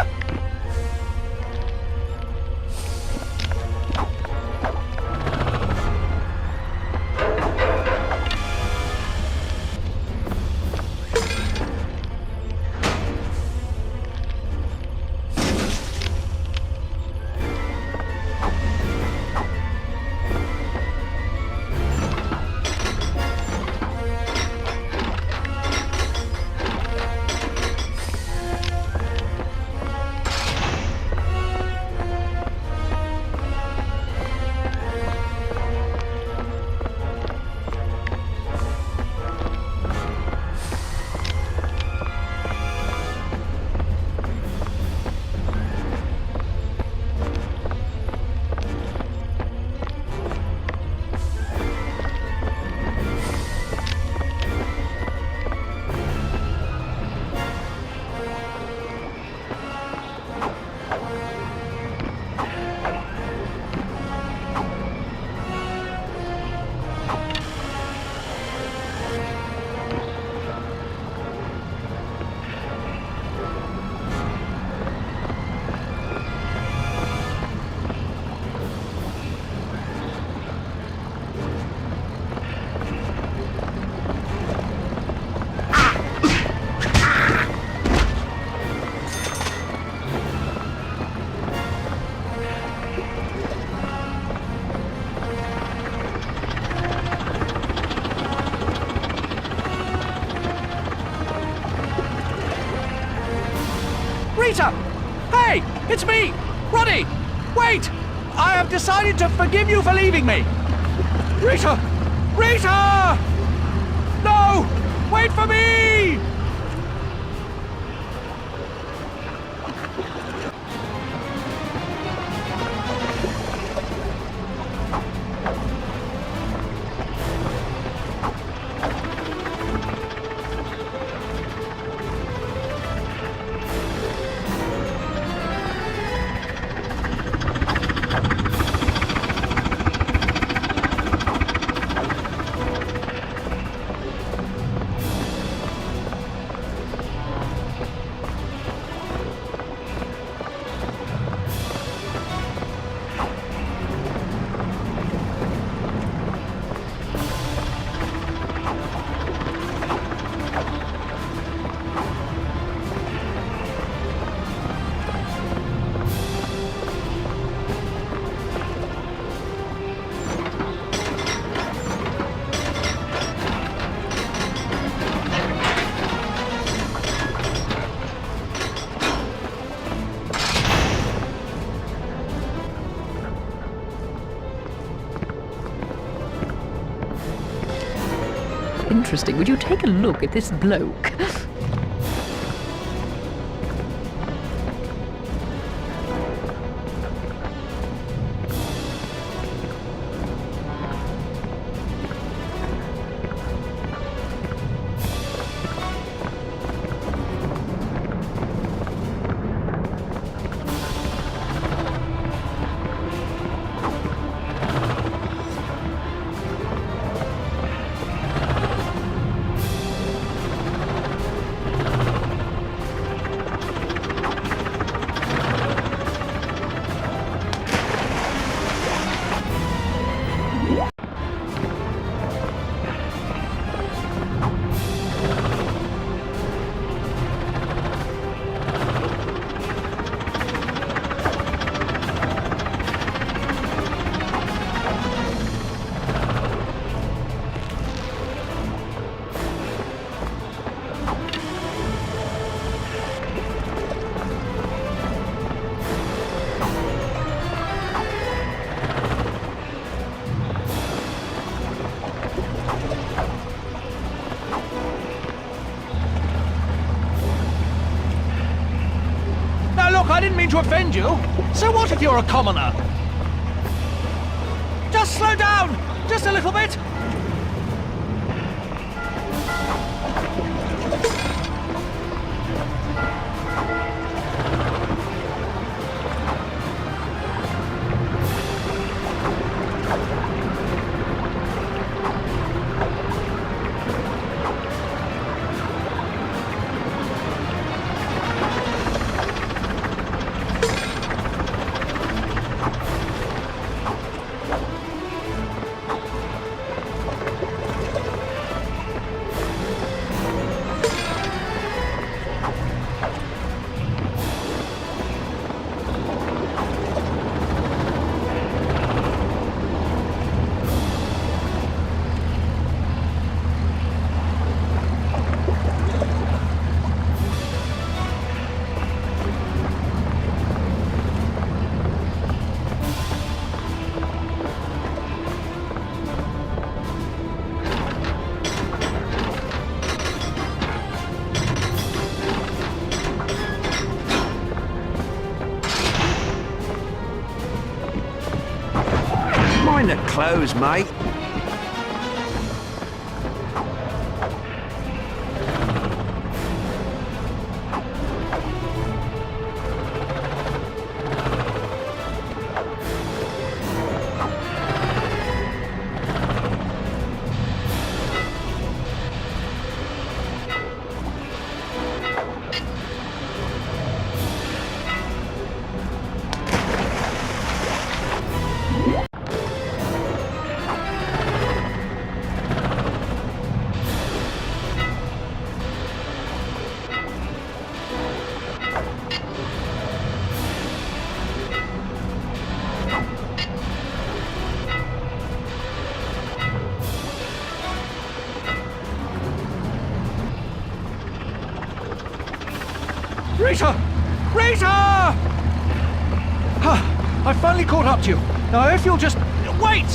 Rita! Hey! It's me! Ronnie! Wait! I have decided to forgive you for leaving me! Rita! Rita! No! Wait for me! Interesting. Would you take a look at this bloke? Look, I didn't mean to offend you. So what if you're a commoner? Just slow down! Just a little bit! clothes, mate. Rita! Rita! I finally caught up to you. Now, if you'll just... Wait!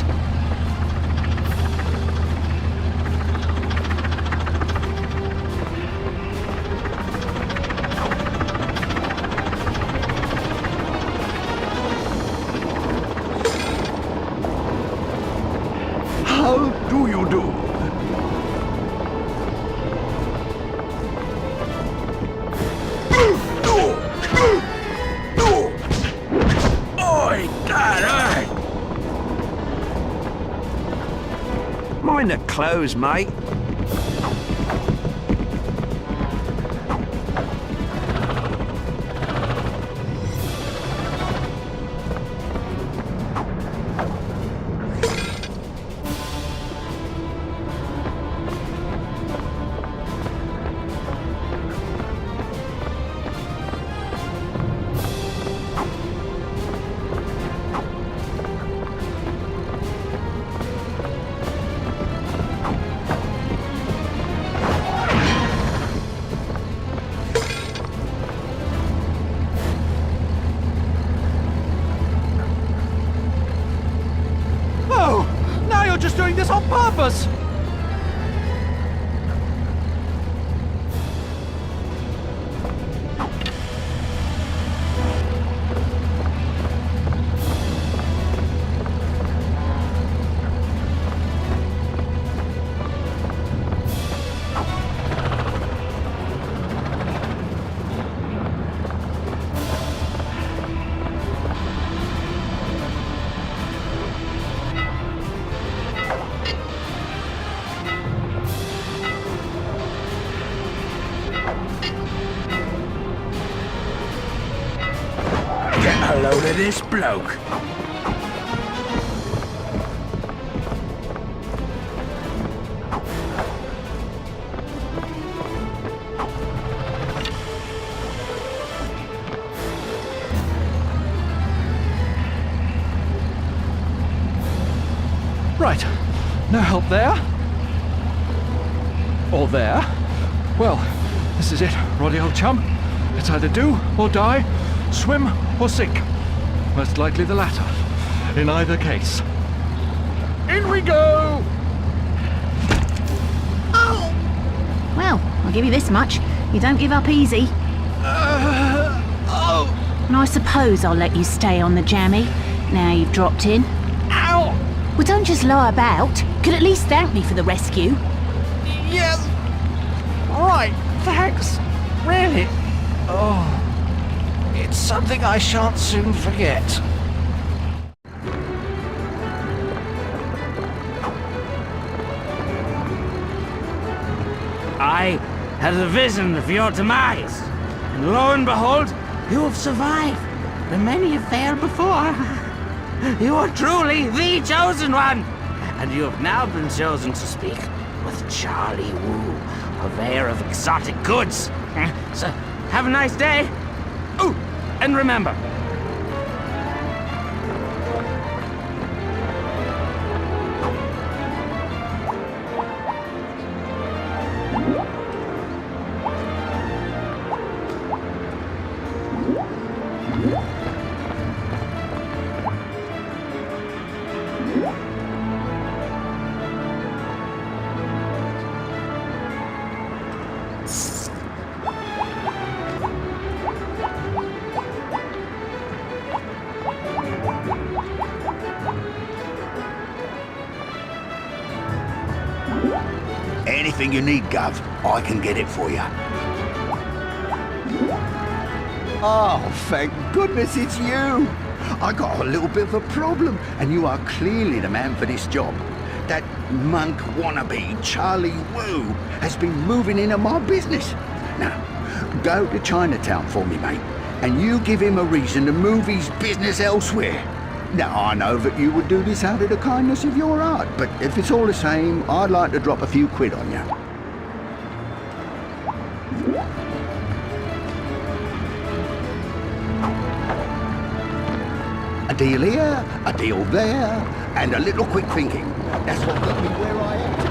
How do you do? Mind the clothes, mate. Oh! Now you're just doing this on purpose! Get a load of this bloke. Right. No help there. Or there. Well, this is it, Roddy, old chum. It's either do or die, swim or sink. Most likely the latter, in either case. In we go! Well, I'll give you this much. You don't give up easy. And I suppose I'll let you stay on the jammy, now you've dropped in. Ow! Well, don't just lie about. Could at least thank me for the rescue. Yes! Right, thanks. Really? Oh, it's something I shan't soon forget. I had a vision of your demise, and lo and behold, you have survived. The many have failed before. You are truly the chosen one, and you have now been chosen to speak with Charlie Wu, purveyor of exotic goods. So, have a nice day. Oh, and remember, Anything you need, Gov, I can get it for you. Oh, thank goodness it's you. I got a little bit of a problem, and you are clearly the man for this job. That monk wannabe, Charlie Wu, has been moving into my business. Now, go to Chinatown for me, mate, and you give him a reason to move his business elsewhere. Now, I know that you would do this out of the kindness of your heart, but if it's all the same, I'd like to drop a few quid on you. A deal here, a deal there, and a little quick thinking. That's what got me where I am today.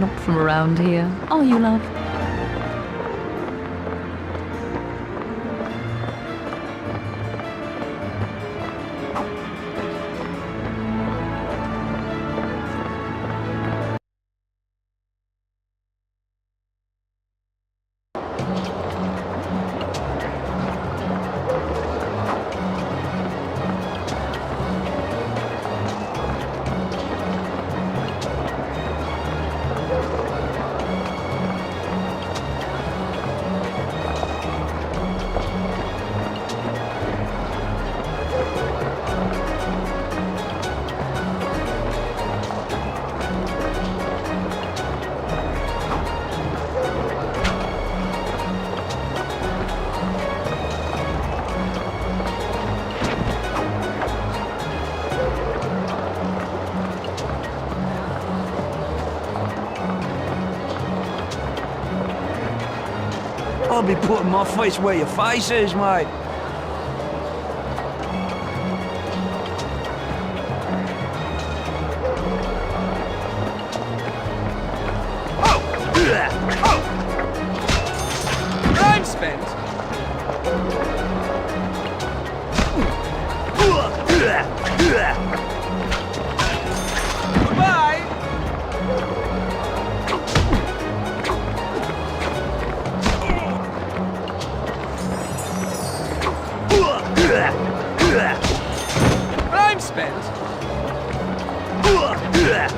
Not from around here, are you, love? I'll be putting my face where your face is, mate. Time spent. Goodbye. Time spent. Goodbye.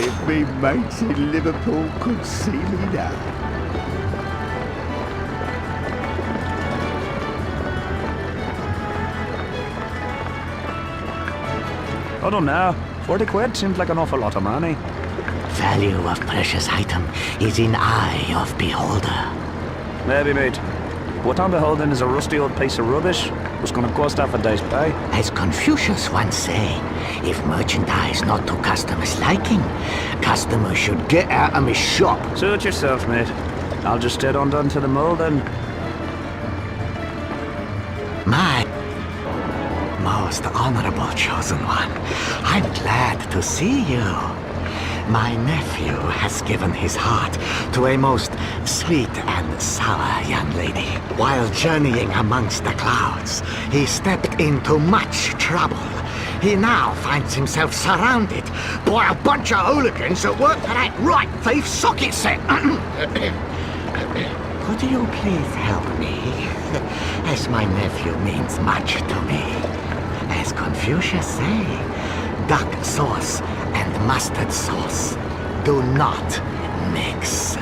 If me mates in Liverpool could see me now. I don't know. 40 quid seems like an awful lot of money. Value of precious item is in eye of beholder. Maybe, mate. What I'm beholding is a rusty old piece of rubbish. What's gonna cost half a day's pay. As Confucius once say, if merchandise not to customers' liking, customers should get out of my shop. Suit yourself, mate. I'll just head on down to the mall then. My most honorable chosen one, I'm glad to see you. My nephew has given his heart to a most sweet and sour young lady. While journeying amongst the clouds, he stepped into much trouble. He now finds himself surrounded by a bunch of hooligans that work for that right thief socket set. Could you please help me? As my nephew means much to me. As Confucius say, duck sauce and mustard sauce do not mix.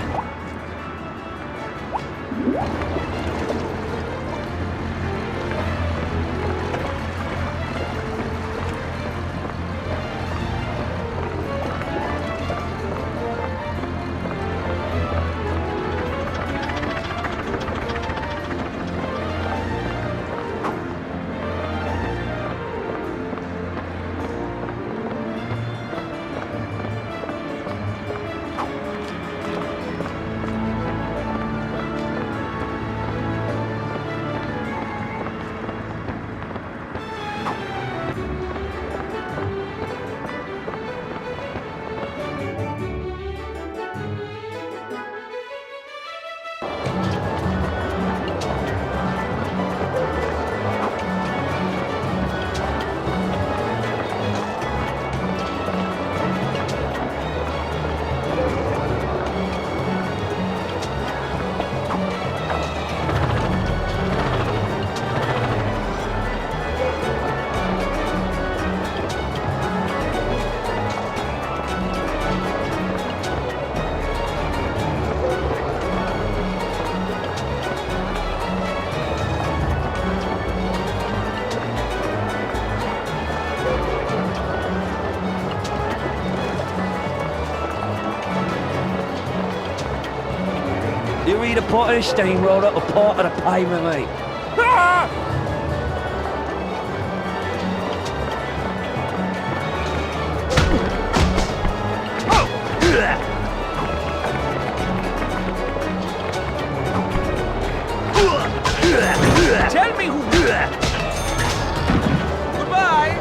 read a pot of steamroller or part of the pavement, mate. Ah! Tell me who... Goodbye! Goodbye!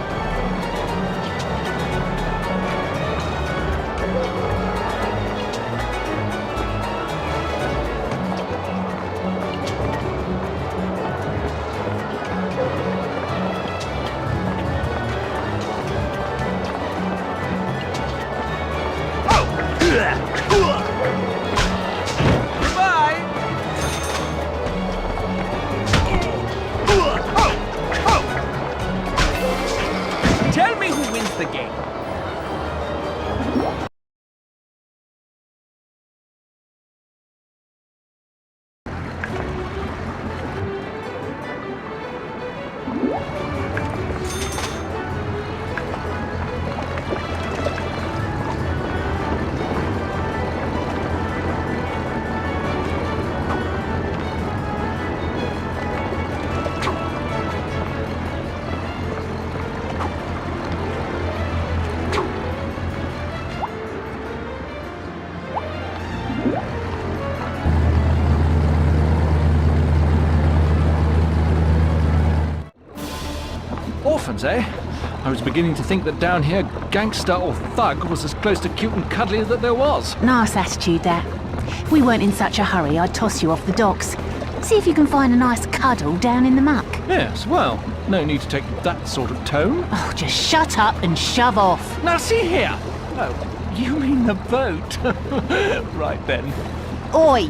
Tell me who wins the game. Orphans, eh? I was beginning to think that down here, gangster or thug was as close to cute and cuddly that there was. Nice attitude, that. If we weren't in such a hurry, I'd toss you off the docks. See if you can find a nice cuddle down in the muck. Yes, well, no need to take that sort of tone. Oh, just shut up and shove off. Now see here! Oh, you mean the boat? Right then. Oi!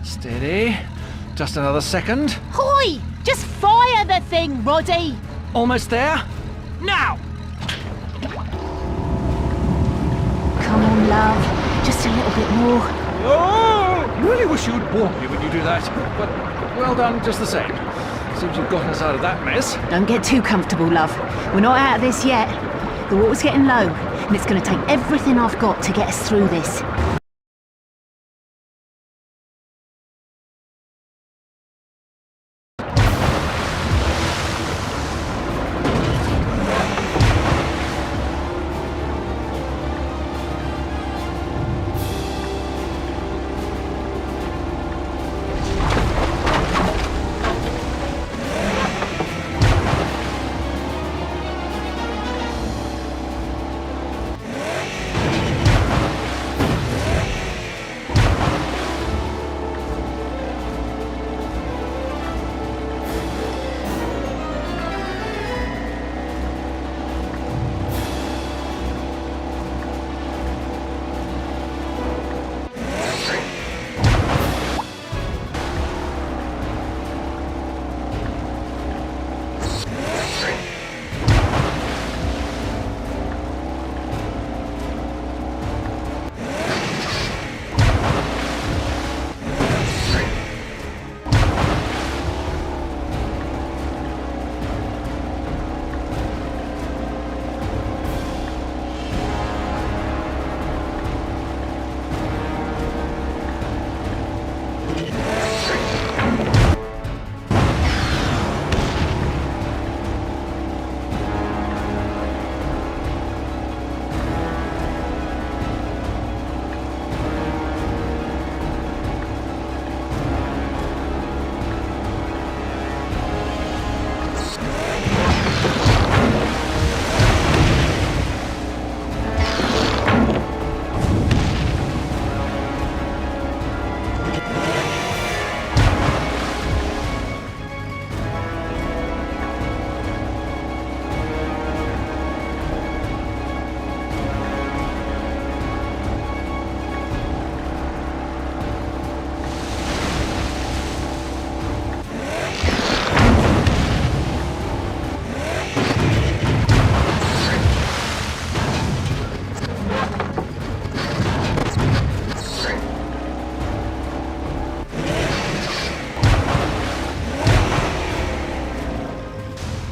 Steady. Just another second. Hoi! Just fire the thing, Roddy! Almost there. Now! Come on, love. Just a little bit more. Oh! Really wish you'd warn me when you do that. But well done just the same. Seems you've gotten us out of that mess. Don't get too comfortable, love. We're not out of this yet. The water's getting low, and it's going to take everything I've got to get us through this.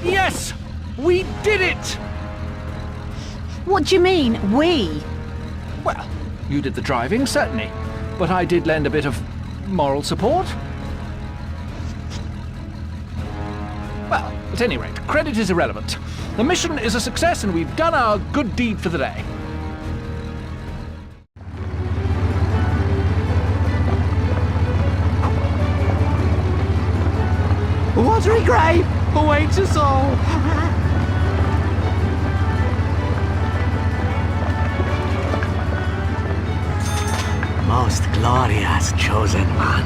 Yes! We did it! What do you mean, we? Well, you did the driving, certainly. But I did lend a bit of moral support. Well, at any rate, credit is irrelevant. The mission is a success and we've done our good deed for the day. A watery grave awaits us all. Most glorious chosen one,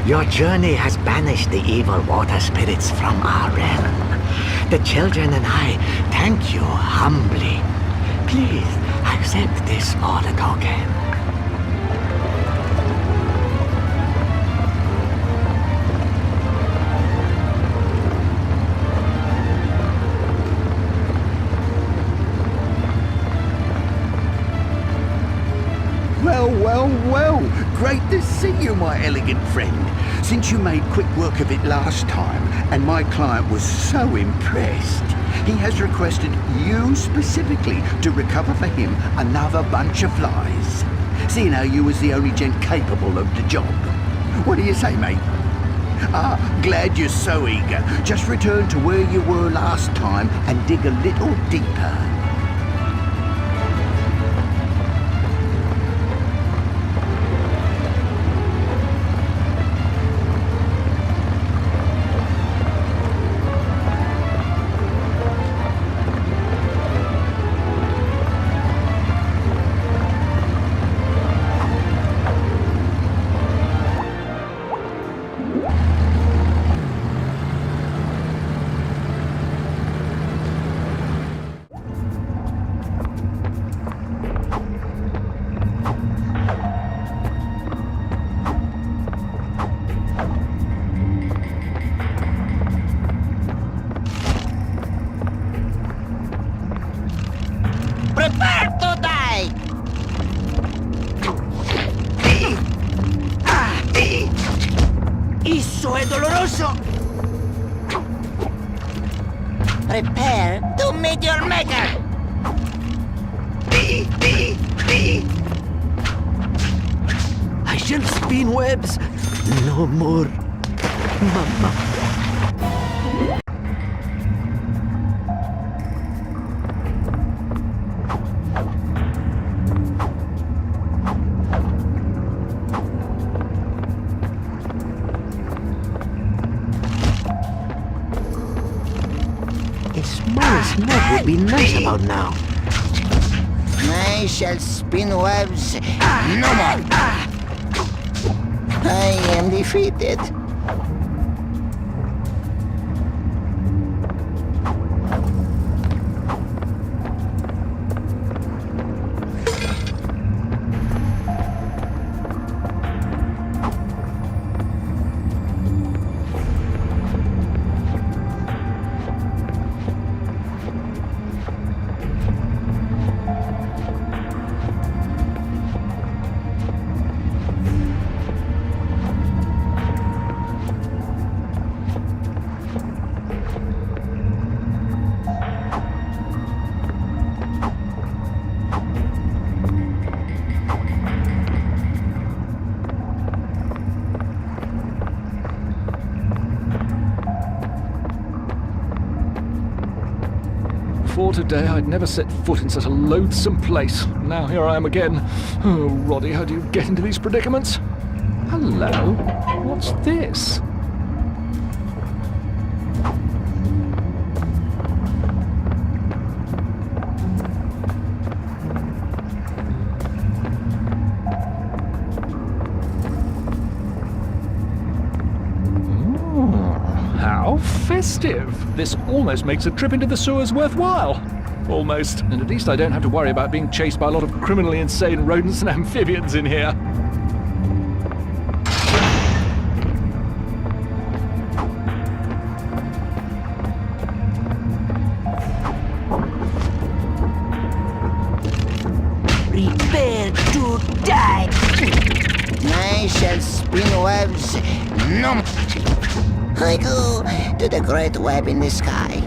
your journey has banished the evil water spirits from our realm. The children and I thank you humbly. Please accept this small token. Well, well, well. Great to see you, my elegant friend. Since you made quick work of it last time, and my client was so impressed, he has requested you specifically to recover for him another bunch of flies. Seeing how you was the only gent capable of the job. What do you say, mate? Ah, glad you're so eager. Just return to where you were last time and dig a little deeper. Prepare to die! Isso è doloroso! Prepare to meet your maker! I shall spin webs no more, Mama. A small snack would be nice about now. I shall spin webs no more. I am defeated. Before today, I'd never set foot in such a loathsome place. Now here I am again. Oh, Roddy, how do you get into these predicaments? Hello? What's this? How festive! This almost makes a trip into the sewers worthwhile. Almost. And at least I don't have to worry about being chased by a lot of criminally insane rodents and amphibians in here. Prepare to die! I shall spin webs no more. I go to the great web in the sky.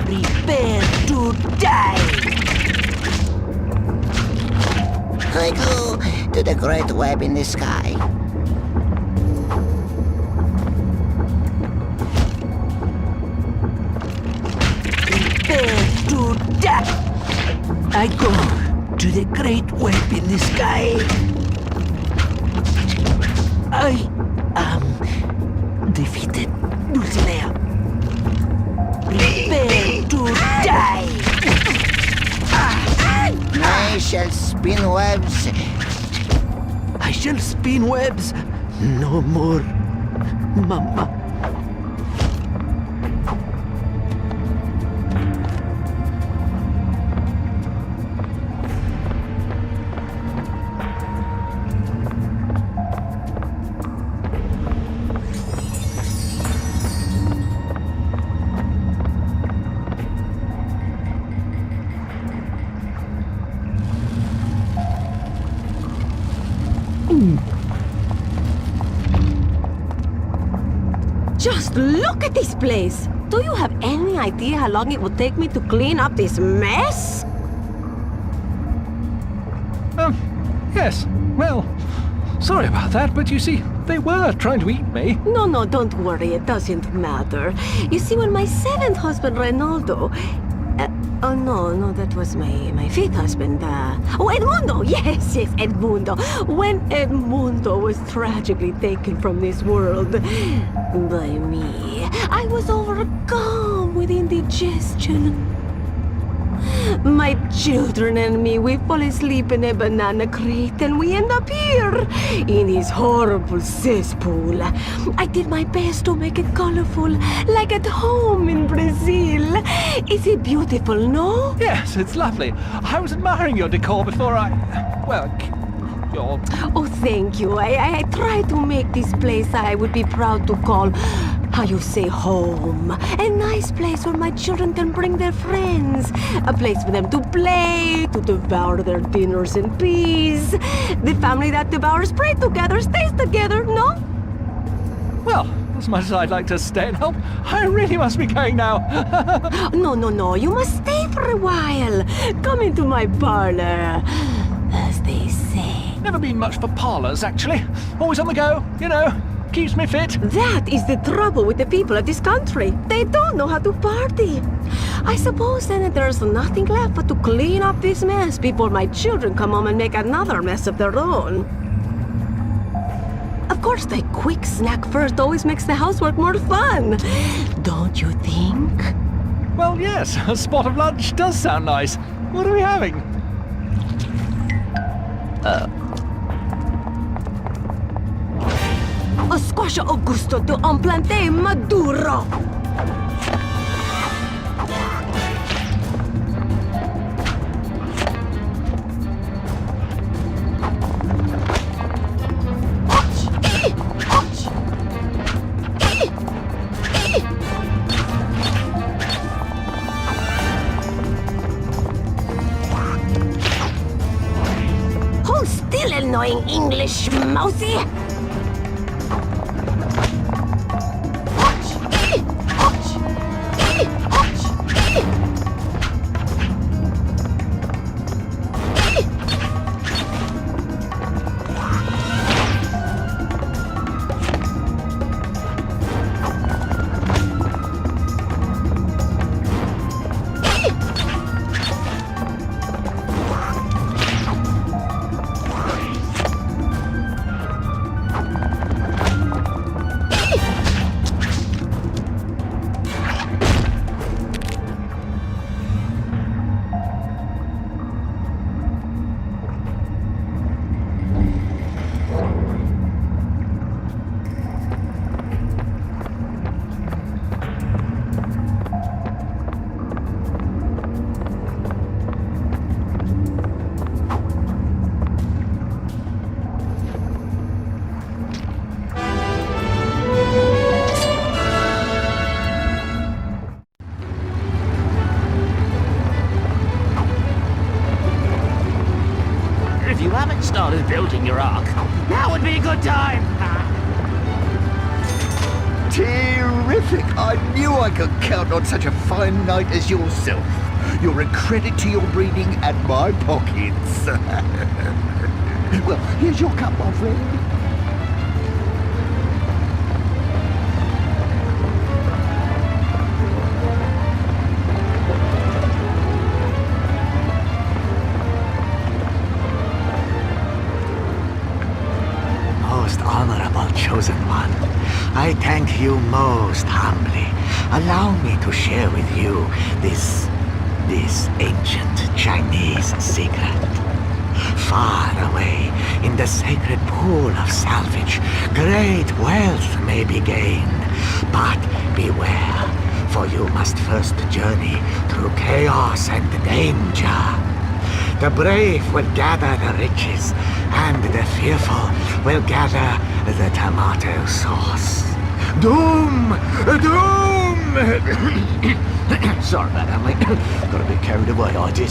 Prepare to die! I go to the great web in the sky. Prepare to die! I go to the great web in the sky. I am defeated, Dulcinea. Prepare to die! I shall spin webs. I shall spin webs no more, Mama. Just look at this place! Do you have any idea how long it would take me to clean up this mess? Yes. Well, sorry about that, but you see, they were trying to eat me. No, don't worry, it doesn't matter. You see, when my 7th husband, Reynaldo... oh, no, that was my 5th husband, Oh, Edmundo! Yes, Edmundo. When Edmundo was tragically taken from this world by me, I was overcome with indigestion. My children and me, we fall asleep in a banana crate and we end up here, in this horrible cesspool. I did my best to make it colorful, like at home in Brazil. Is it beautiful, no? Yes, it's lovely. I was admiring your decor before your... Oh, thank you. I try to make this place I would be proud to call, how you say, home. A nice place where my children can bring their friends. A place for them to play, to devour their dinners in peace. The family that devours prey together stays together, no? Well, as much as I'd like to stay and help, I really must be going now. No, you must stay for a while. Come into my parlor, as they say. Never been much for parlours, actually. Always on the go, you know. Keeps me fit. That is the trouble with the people of this country. They don't know how to party. I suppose then there's nothing left but to clean up this mess before my children come home and make another mess of their own. Of course, the quick snack first always makes the housework more fun. Don't you think? Well, yes, a spot of lunch does sound nice. What are we having? A squash Augusto to un plantain maduro. Hold still, annoying English mousy. If you haven't started building your ark, now would be a good time. Terrific! I knew I could count on such a fine knight as yourself. You're a credit to your breeding and my pockets. Well, here's your cup, my friend. Most honorable chosen one, I thank you most humbly. Allow me to share with you this ancient Chinese secret. Far away in the sacred pool of salvage, great wealth may be gained. But beware, for you must first journey through chaos and danger. The brave will gather the riches, and the fearful will gather the tomato sauce. Doom! Doom! Sorry about that, mate. Got a bit carried away, I did.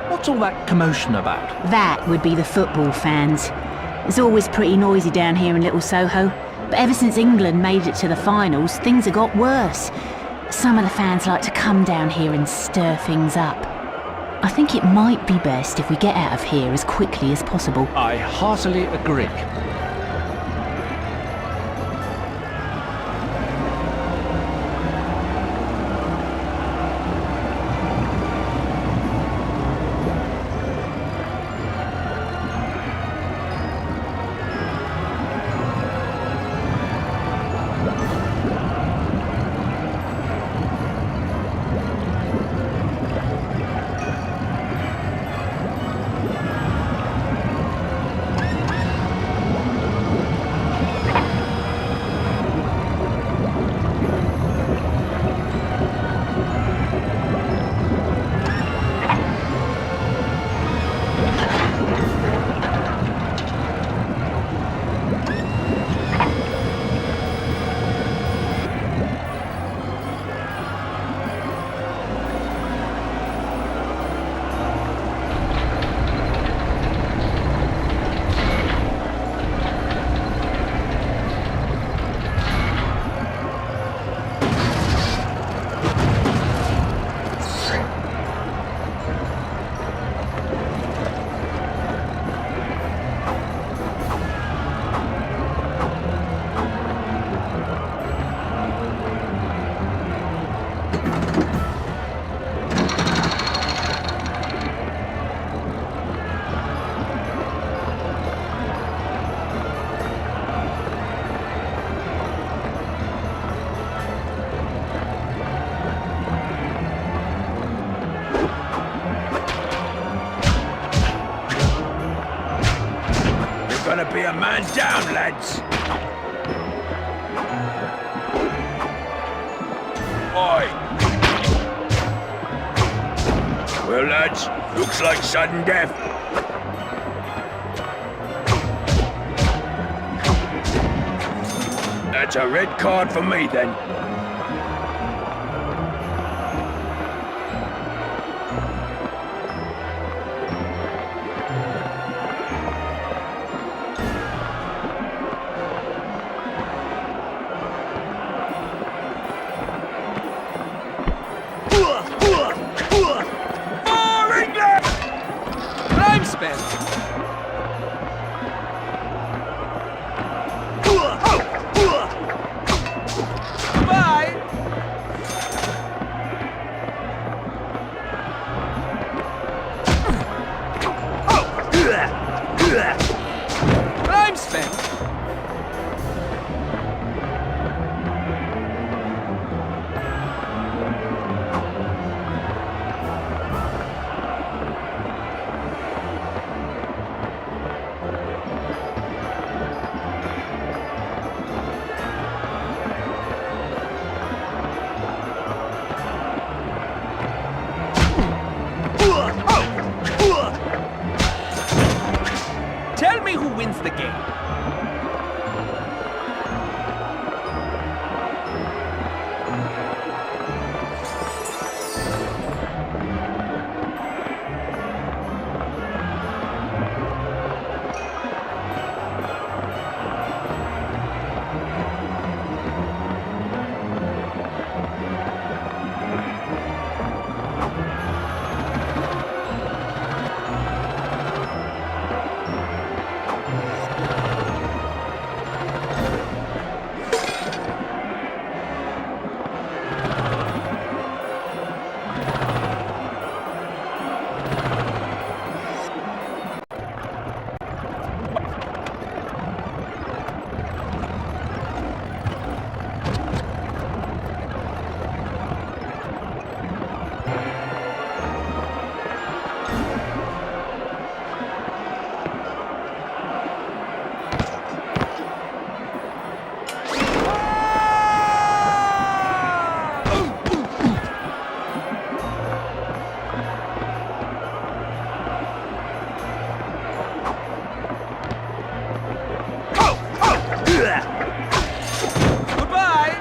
What's all that commotion about? That would be the football fans. It's always pretty noisy down here in Little Soho, but ever since England made it to the finals, things have got worse. Some of the fans like to come down here and stir things up. I think it might be best if we get out of here as quickly as possible. I heartily agree. gonna be a man down, lads. Oi! Well, lads, looks like sudden death. That's a red card for me, then. Time spent. Bye. Time spent. Tell me who wins the game. Goodbye.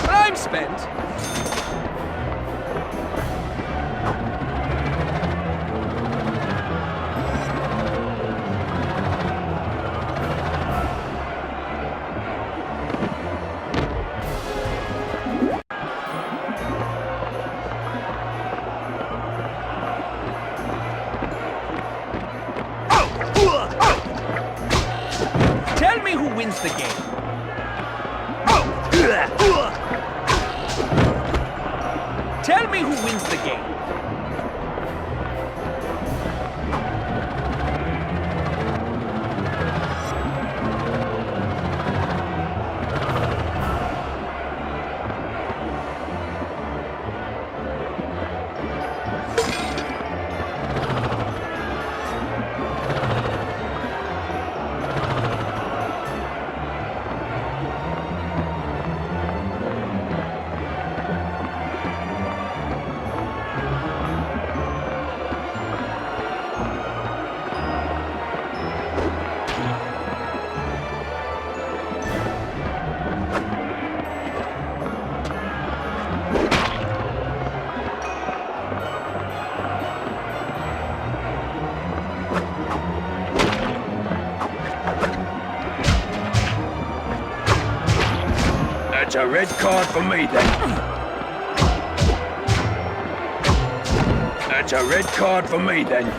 Time spent. Tell me who wins the game. Tell me who wins the game. That's a red card for me, then. That's a red card for me, then.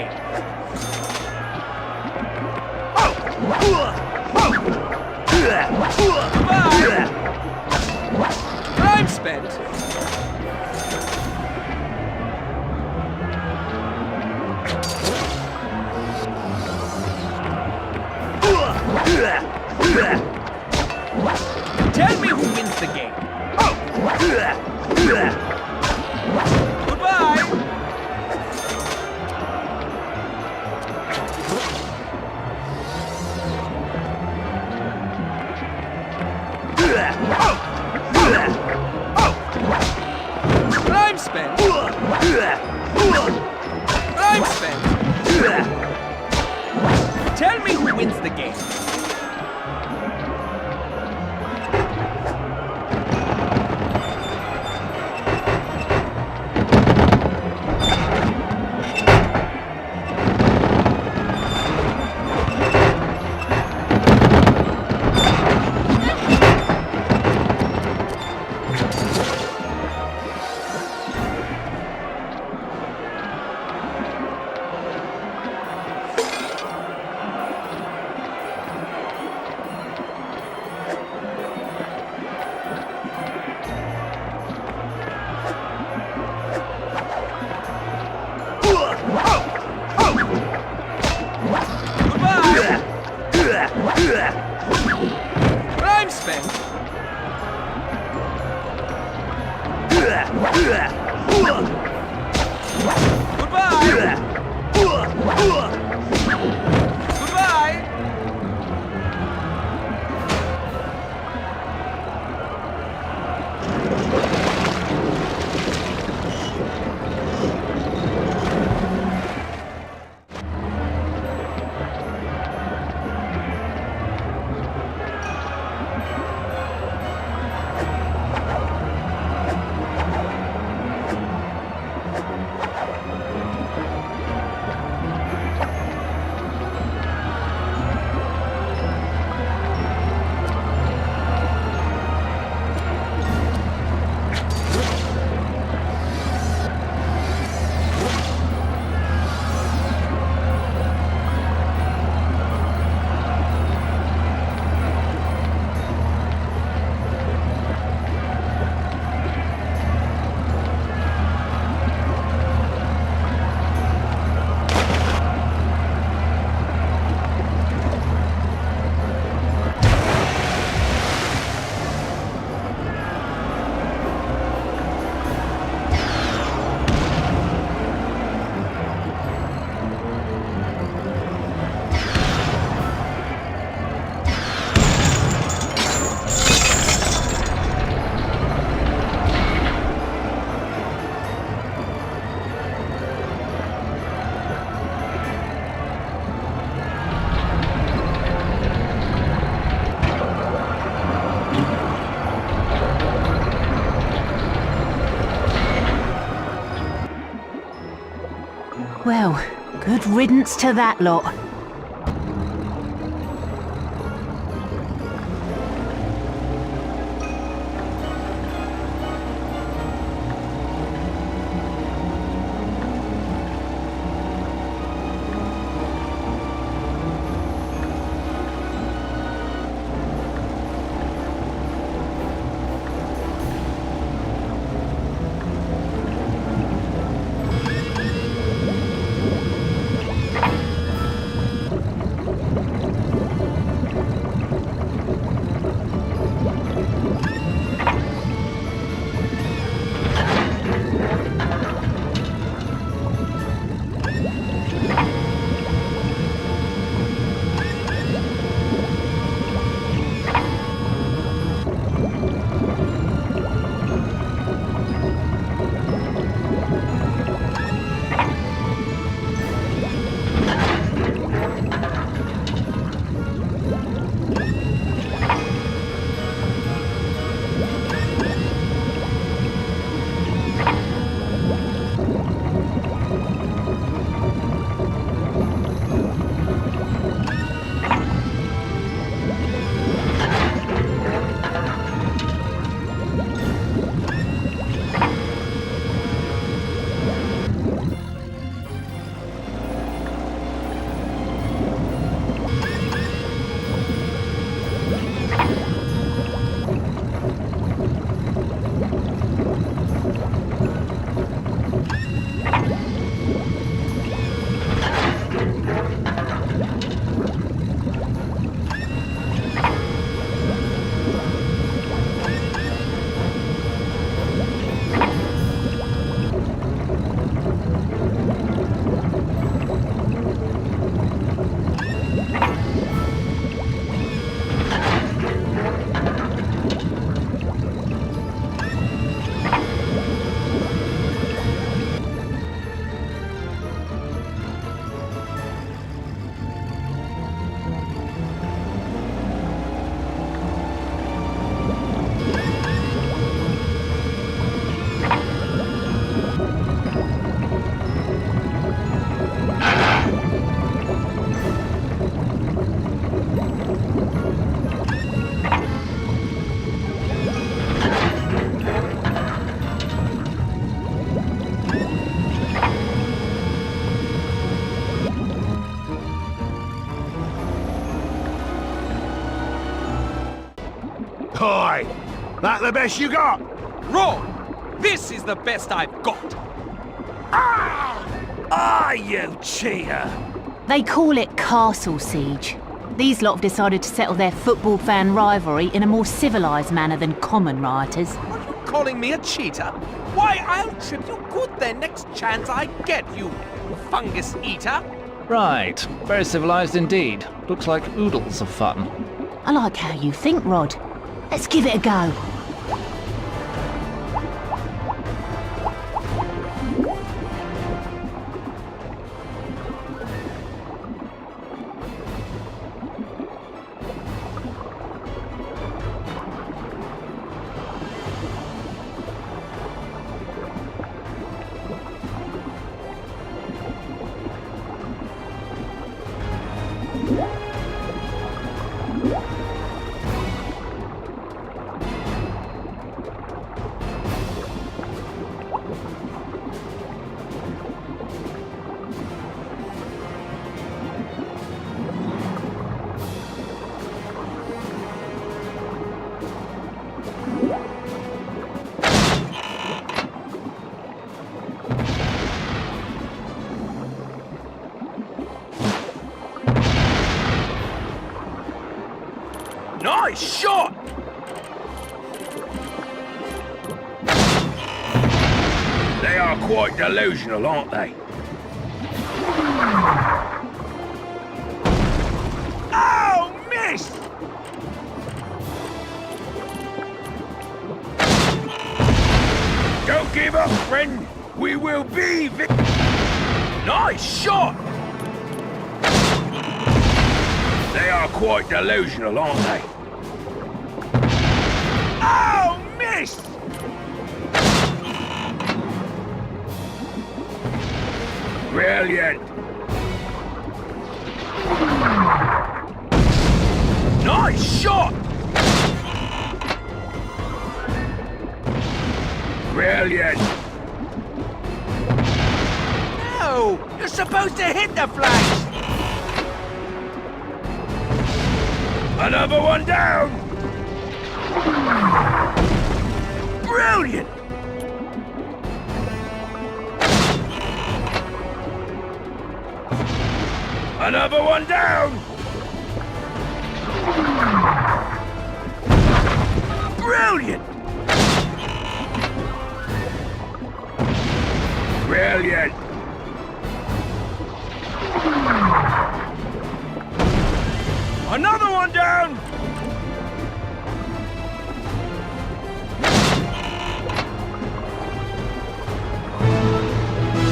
game. Goodbye. Time spent. Tell me who wins the game. Goodbye. Time spent. Time spent. Tell me who wins the game. Time spent. Goodbye. Goodbye. Well, good riddance to that lot. pie. That the best you got? Wrong! This is the best I've got! Ah, you cheater! They call it castle siege. These lot have decided to settle their football fan rivalry in a more civilised manner than common rioters. Are you calling me a cheater? Why, I'll trip you good the next chance I get, you fungus eater! Right. Very civilized indeed. Looks like oodles of fun. I like how you think, Rod. Let's give it a go. Nice shot! They are quite delusional, aren't they? Oh, missed! Don't give up, friend. We will be Nice shot! They are quite delusional, aren't they? Oh, missed! Brilliant! Nice shot! Brilliant! No! You're supposed to hit the flags! Another one down! Brilliant! Another one down! Brilliant! Brilliant! Another one down!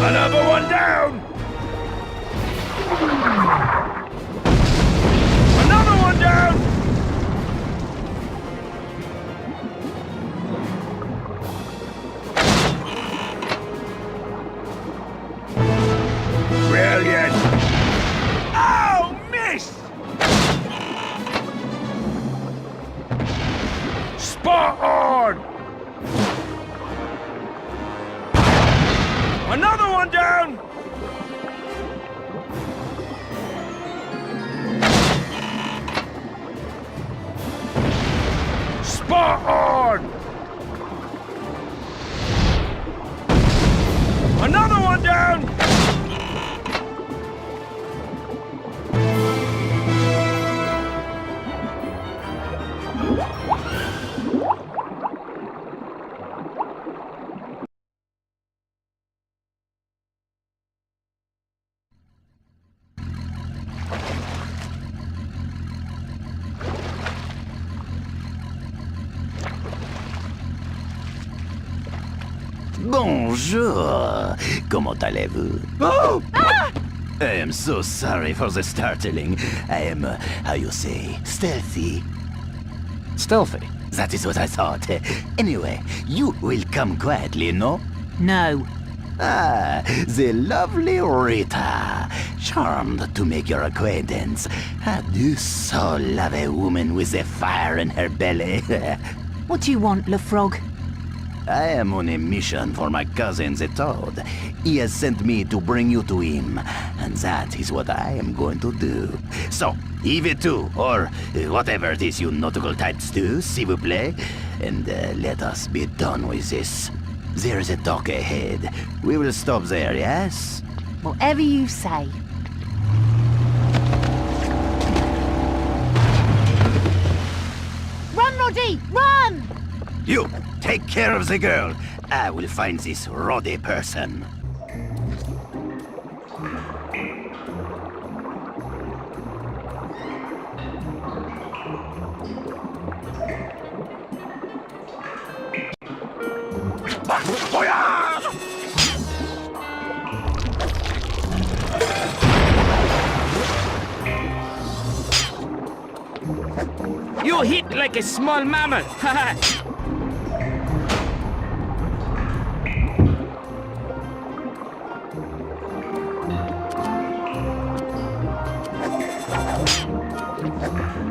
Another one down! Another one down! Brilliant! Oh, missed! Spot on! Another one down! Spot on! Another one down! Bonjour. Comment allez-vous? Oh! I am so sorry for the startling. I am, how you say, stealthy. Stealthy? That is what I thought. Anyway, you will come quietly, no? No. Ah, the lovely Rita. Charmed to make your acquaintance. I do so love a woman with a fire in her belly. What do you want, Le Frog? I am on a mission for my cousin the Toad. He has sent me to bring you to him, and that is what I am going to do. So, heave it to, or whatever it is you nautical types do, s'il vous plaît, and let us be done with this. There is a dock ahead. We will stop there, yes? Whatever you say. Run, Roddy! Run! You, take care of the girl. I will find this Roddy person. You hit like a small mammal.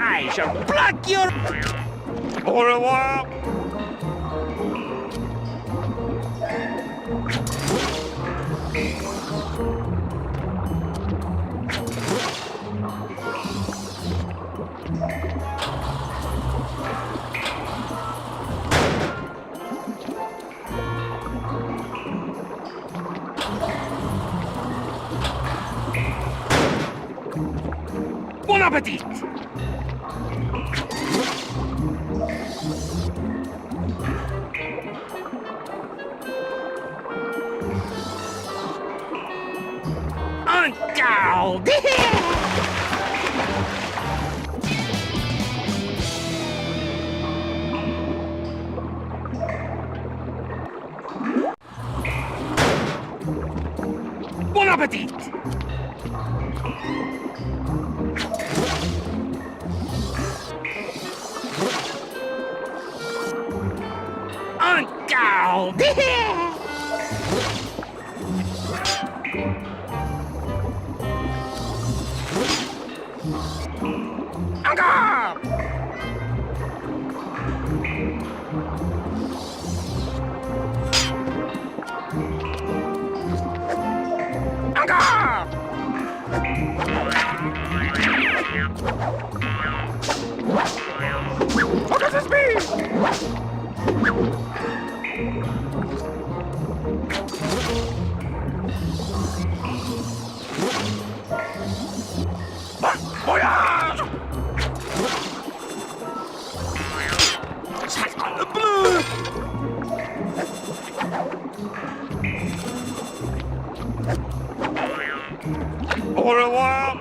I shall pluck your... Au revoir. Bon appétit! Un quart! Bon appétit! Un quart! Encore! Encore! Look at the speed! Voyage! Sacre bleu! Au revoir!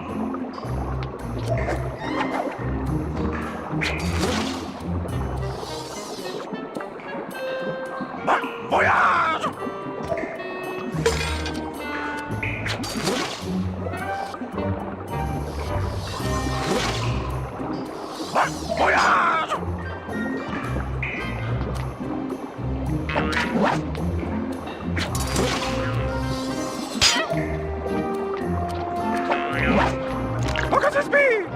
Voyage! Voyage! Look at the speed!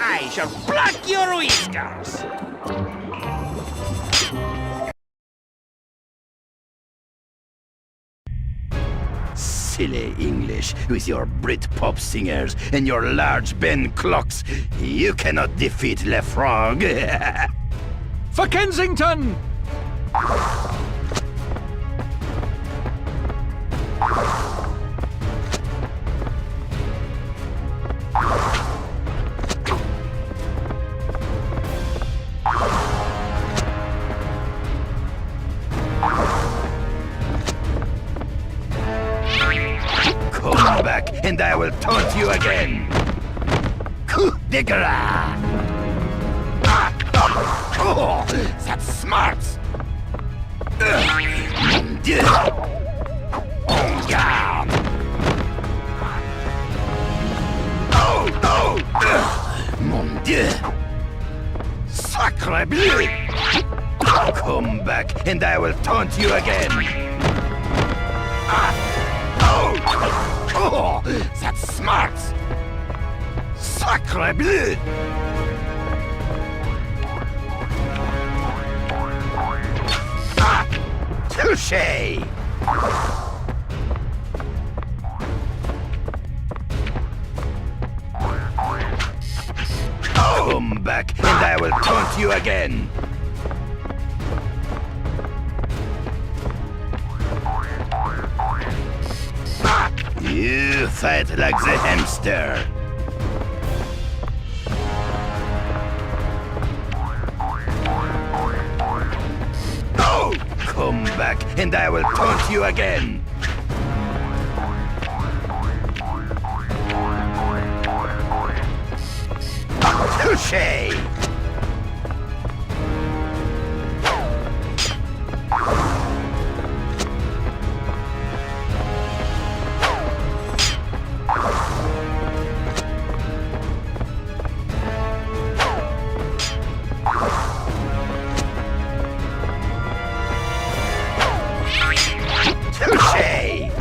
I shall pluck your whiskers! Silly English with your Brit-pop singers and your large Ben clocks. You cannot defeat Le Frog. For Kensington! and I will taunt you again. Coup de grace! Oh, that's smart! Mon Dieu! En garde! Mon Dieu! Sacre bleu! Come back, and I will taunt you again! Oh, that's smart! Sacre bleu! Touché! Come back, and I will taunt you again! You fight like the hamster! Come back, and I will taunt you again! Touché! Touché!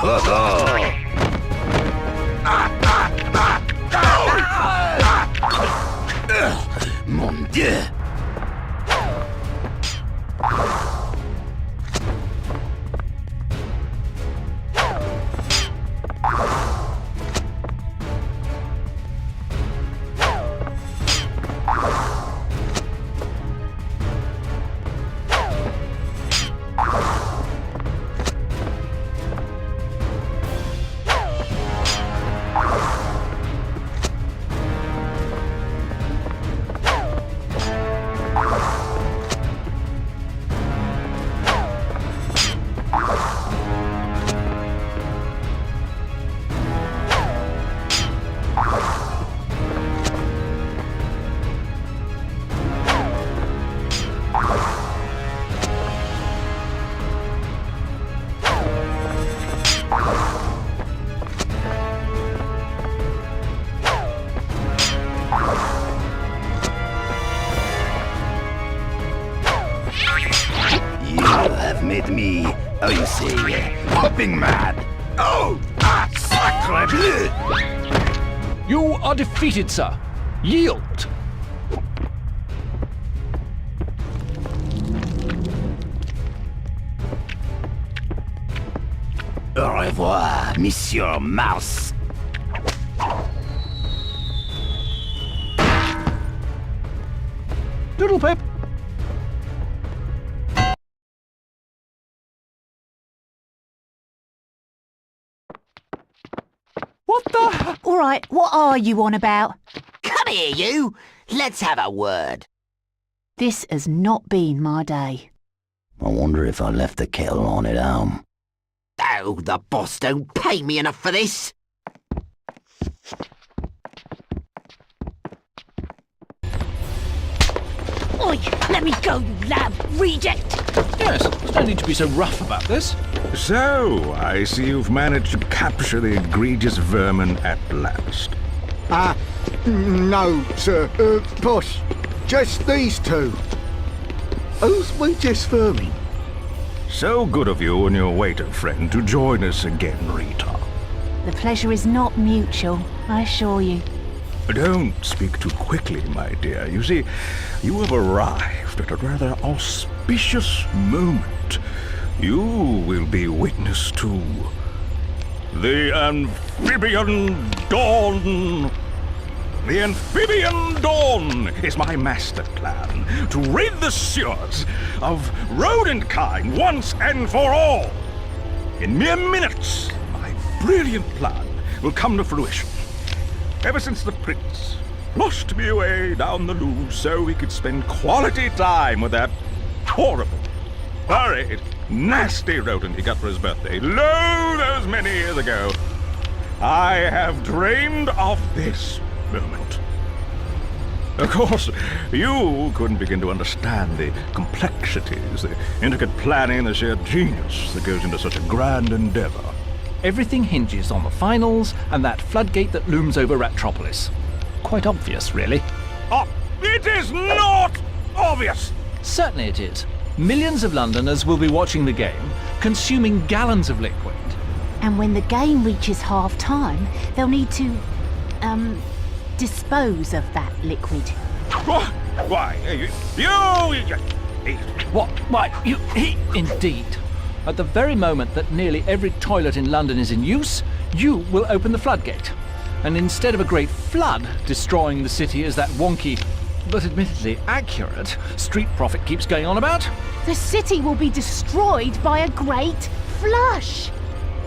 Oh! Mon Dieu! Made me, how you say, hopping mad. Oh, sacre bleu! You are defeated, sir. Yield. Au revoir, Monsieur Mouse. Doodle Pip. What the? All right, what are you on about? Come here, you! Let's have a word. This has not been my day. I wonder if I left the kettle on at home. Oh, the boss don't pay me enough for this. Oi, let me go, you lab reject! Yes, there's no need to be so rough about this. So, I see you've managed to capture the egregious vermin at last. No, sir. Boss, just these two. Who's we just vermin? So good of you and your waiter friend to join us again, Rita. The pleasure is not mutual, I assure you. Don't speak too quickly, my dear. You see, you have arrived at a rather auspicious moment. You will be witness to the Amphibian Dawn. The Amphibian Dawn is my master plan to rid the sewers of rodent kind once and for all. In mere minutes, my brilliant plan will come to fruition. Ever since the prince lost me away down the loo so he could spend quality time with that horrible, horrid, nasty rodent he got for his birthday, lo, those many years ago, I have dreamed of this moment. Of course, you couldn't begin to understand the complexities, the intricate planning, the sheer genius that goes into such a grand endeavor. Everything hinges on the finals and that floodgate that looms over Ratropolis. Quite obvious, really. Oh, it is not obvious! Certainly it is. Millions of Londoners will be watching the game, consuming gallons of liquid. And when the game reaches half-time, they'll need to, dispose of that liquid. Why, What? Why, he... Indeed. At the very moment that nearly every toilet in London is in use, you will open the floodgate. And instead of a great flood destroying the city as that wonky, but admittedly accurate, street prophet keeps going on about, The city will be destroyed by a great flush!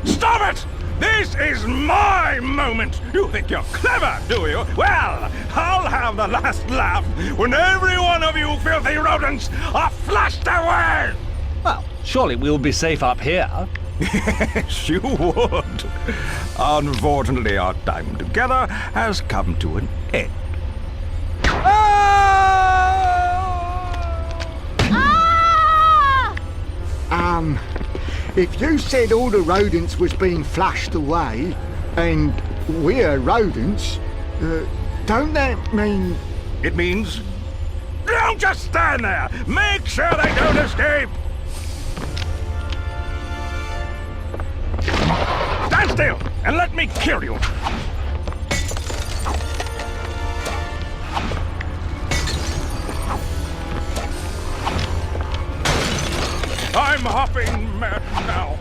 Stop it! This is my moment! You think you're clever, do you? Well, I'll have the last laugh when every one of you filthy rodents are flushed away! well, surely we'll be safe up here. Yes, you would. Unfortunately, our time together has come to an end. If you said all the rodents was being flushed away, and we're rodents, don't that mean... It means... Don't just stand there! Make sure they don't escape! Stand still, and let me kill you! I'm hopping mad now.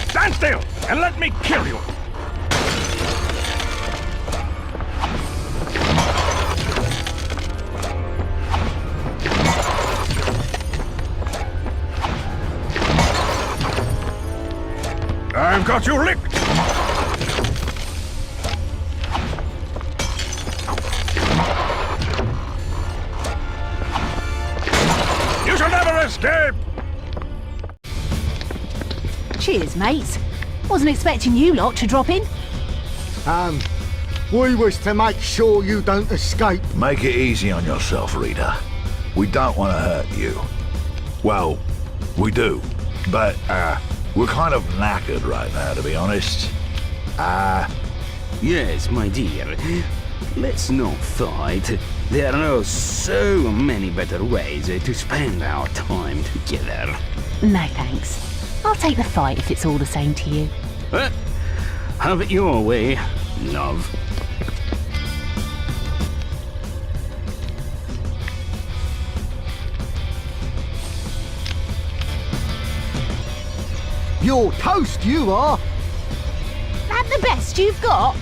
Stand still and let me kill you. I've got you licked! You shall never escape! Cheers, mates. Wasn't expecting you lot to drop in. We was to make sure you don't escape. Make it easy on yourself, Rita. We don't want to hurt you. Well, we do, but, we're kind of knackered right now, to be honest. Yes, my dear. Let's not fight. There are so many better ways to spend our time together. No thanks. I'll take the fight if it's all the same to you. Have it your way, love. You're toast, you are. That the best you've got?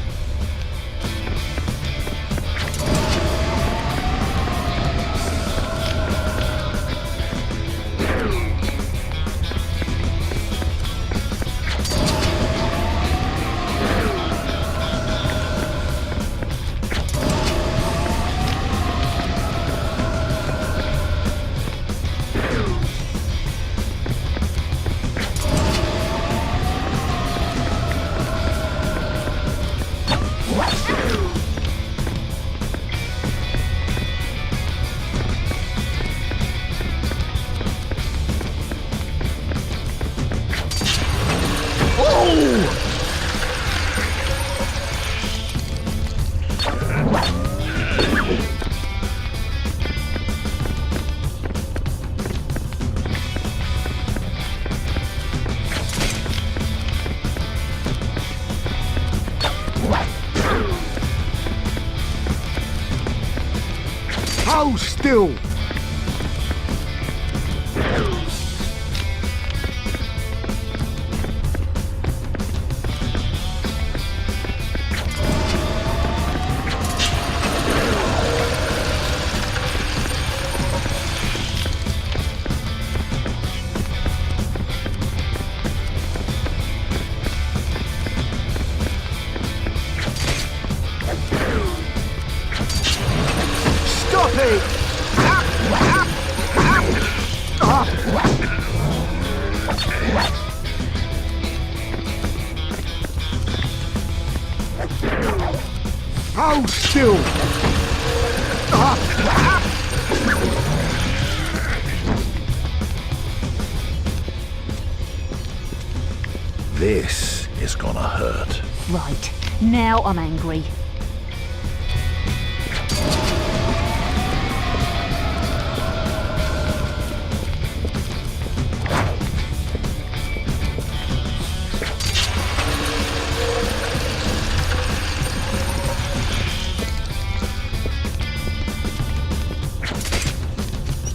Hold still. Hold still! This is gonna hurt. Right, now I'm angry.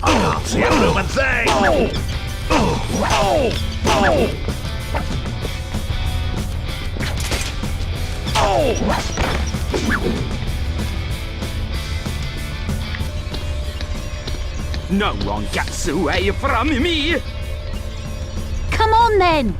I can't see a blooming thing! No one gets away from me! Come on then!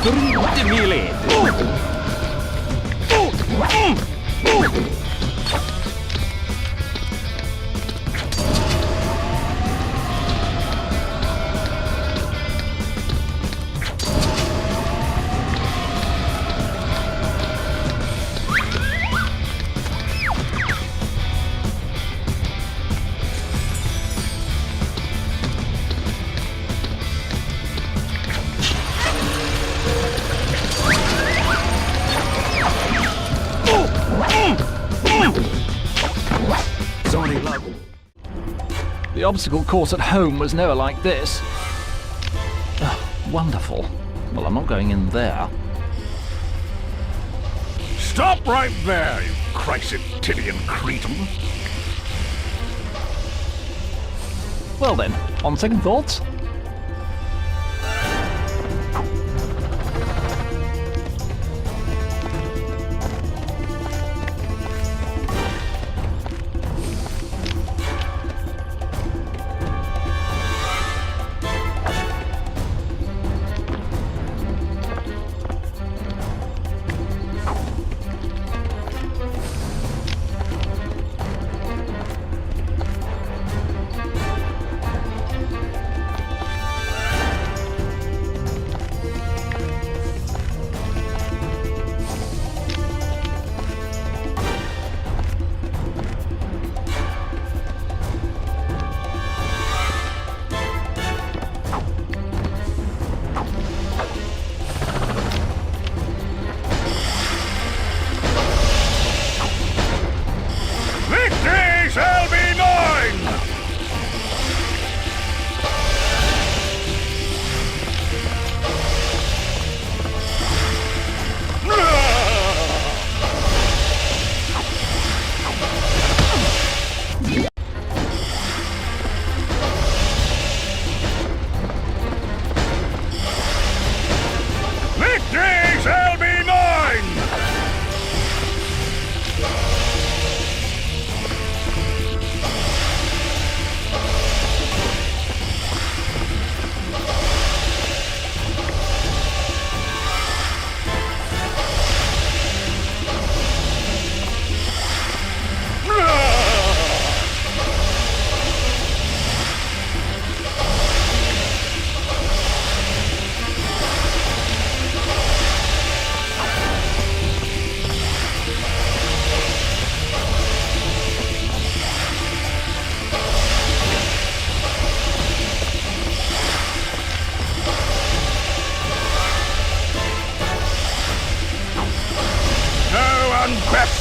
I'm free to me late. The obstacle course at home was never like this. Wonderful. Well, I'm not going in there. Stop right there, you Chrysitidian cretin. Well then, on second thoughts,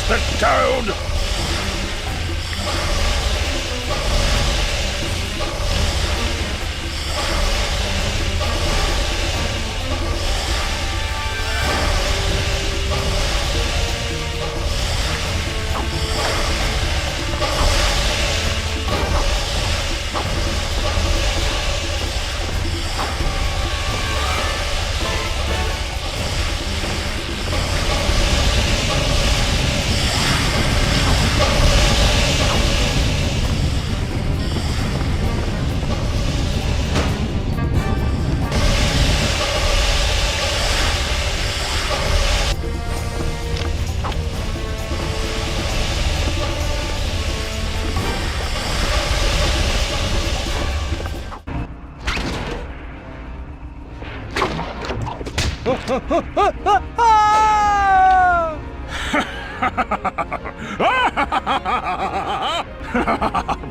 the toad!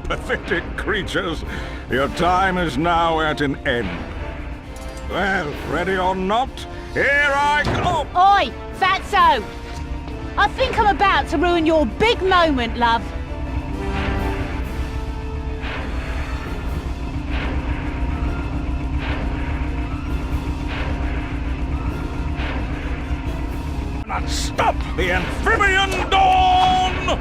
Pathetic creatures, your time is now at an end. Well, ready or not, here I go! Oi, Fatso! I think I'm about to ruin your big moment, love. Not stop the amphibian dawn!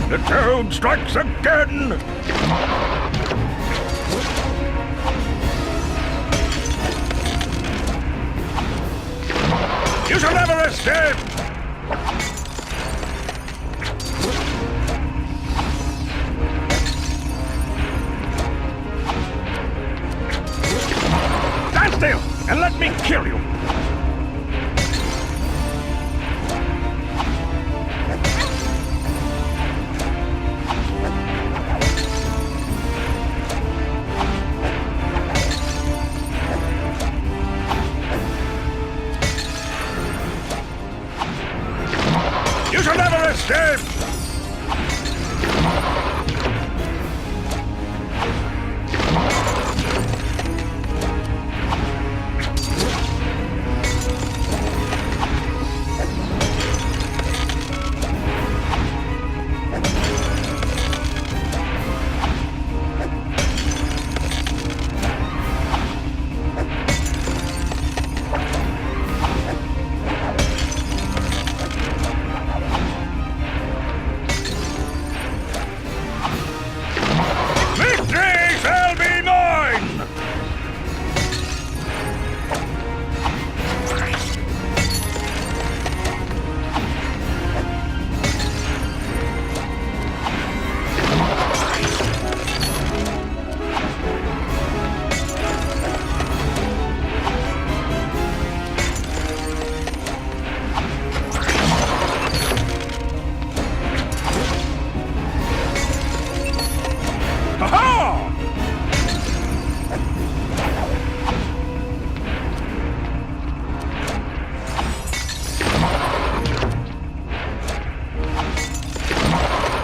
The toad strikes again! You shall never escape! Stand still and let me kill you! You shall never escape!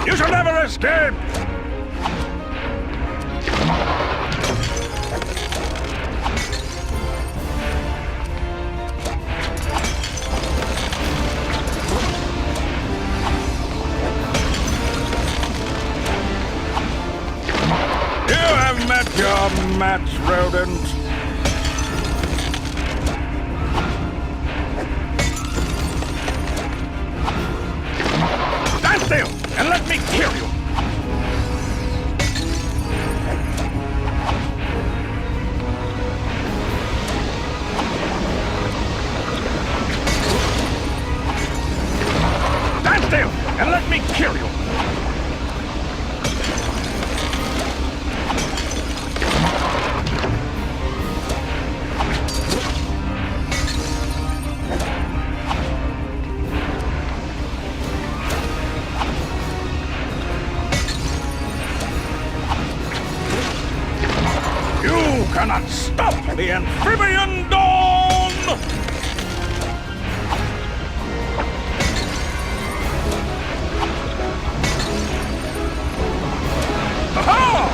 You shall never escape! You have met your match, rodent. Stand still and let me kill you! Stand still and let me kill you! Stop the amphibian dawn! Aha!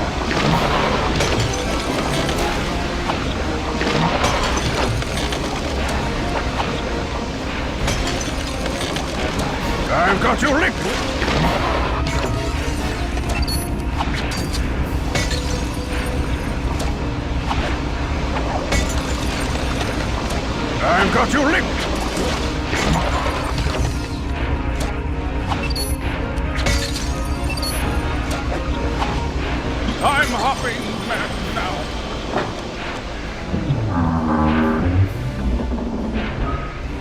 I've got you licked! I've got you licked! I'm hopping mad now.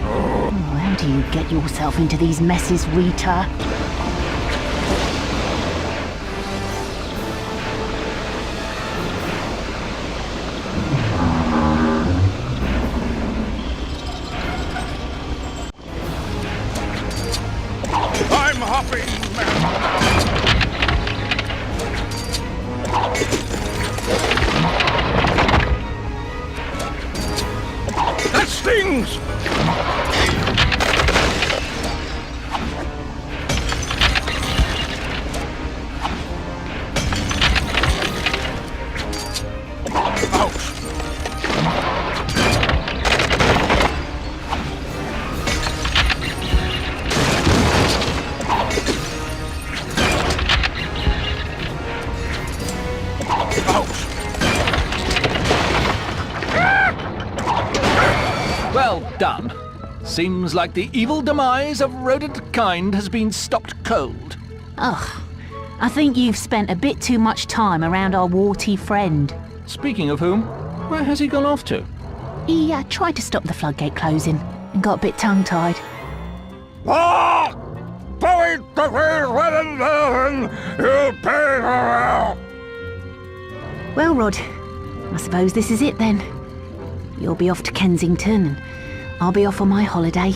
Oh, how do you get yourself into these messes, Rita? I'm hopping mad now. That stings! Well done. Seems like the evil demise of rodent kind has been stopped cold. Ugh, I think you've spent a bit too much time around our warty friend. Speaking of whom, where has he gone off to? He tried to stop the floodgate closing and got a bit tongue-tied. Ah! Well, Rod, I suppose this is it then. You'll be off to Kensington and I'll be off on my holiday.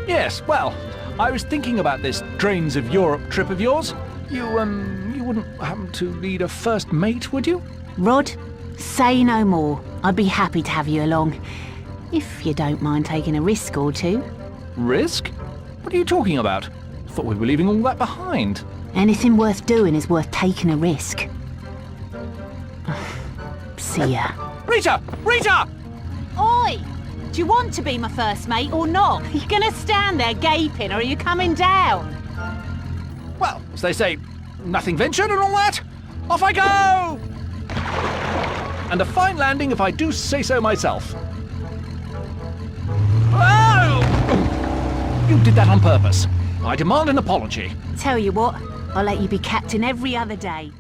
Yes, well, I was thinking about this Drains of Europe trip of yours. You wouldn't happen to need a first mate, would you? Rod, say no more. I'd be happy to have you along. If you don't mind taking a risk or two. Risk? What are you talking about? I thought we were leaving all that behind. Anything worth doing is worth taking a risk. See ya. Rita! Rita! Oi! Do you want to be my first mate or not? Are you gonna stand there gaping or are you coming down? Well, as they say, nothing ventured and all that. Off I go! And a fine landing if I do say so myself. Oh! You did that on purpose. I demand an apology. Tell you what, I'll let you be captain every other day.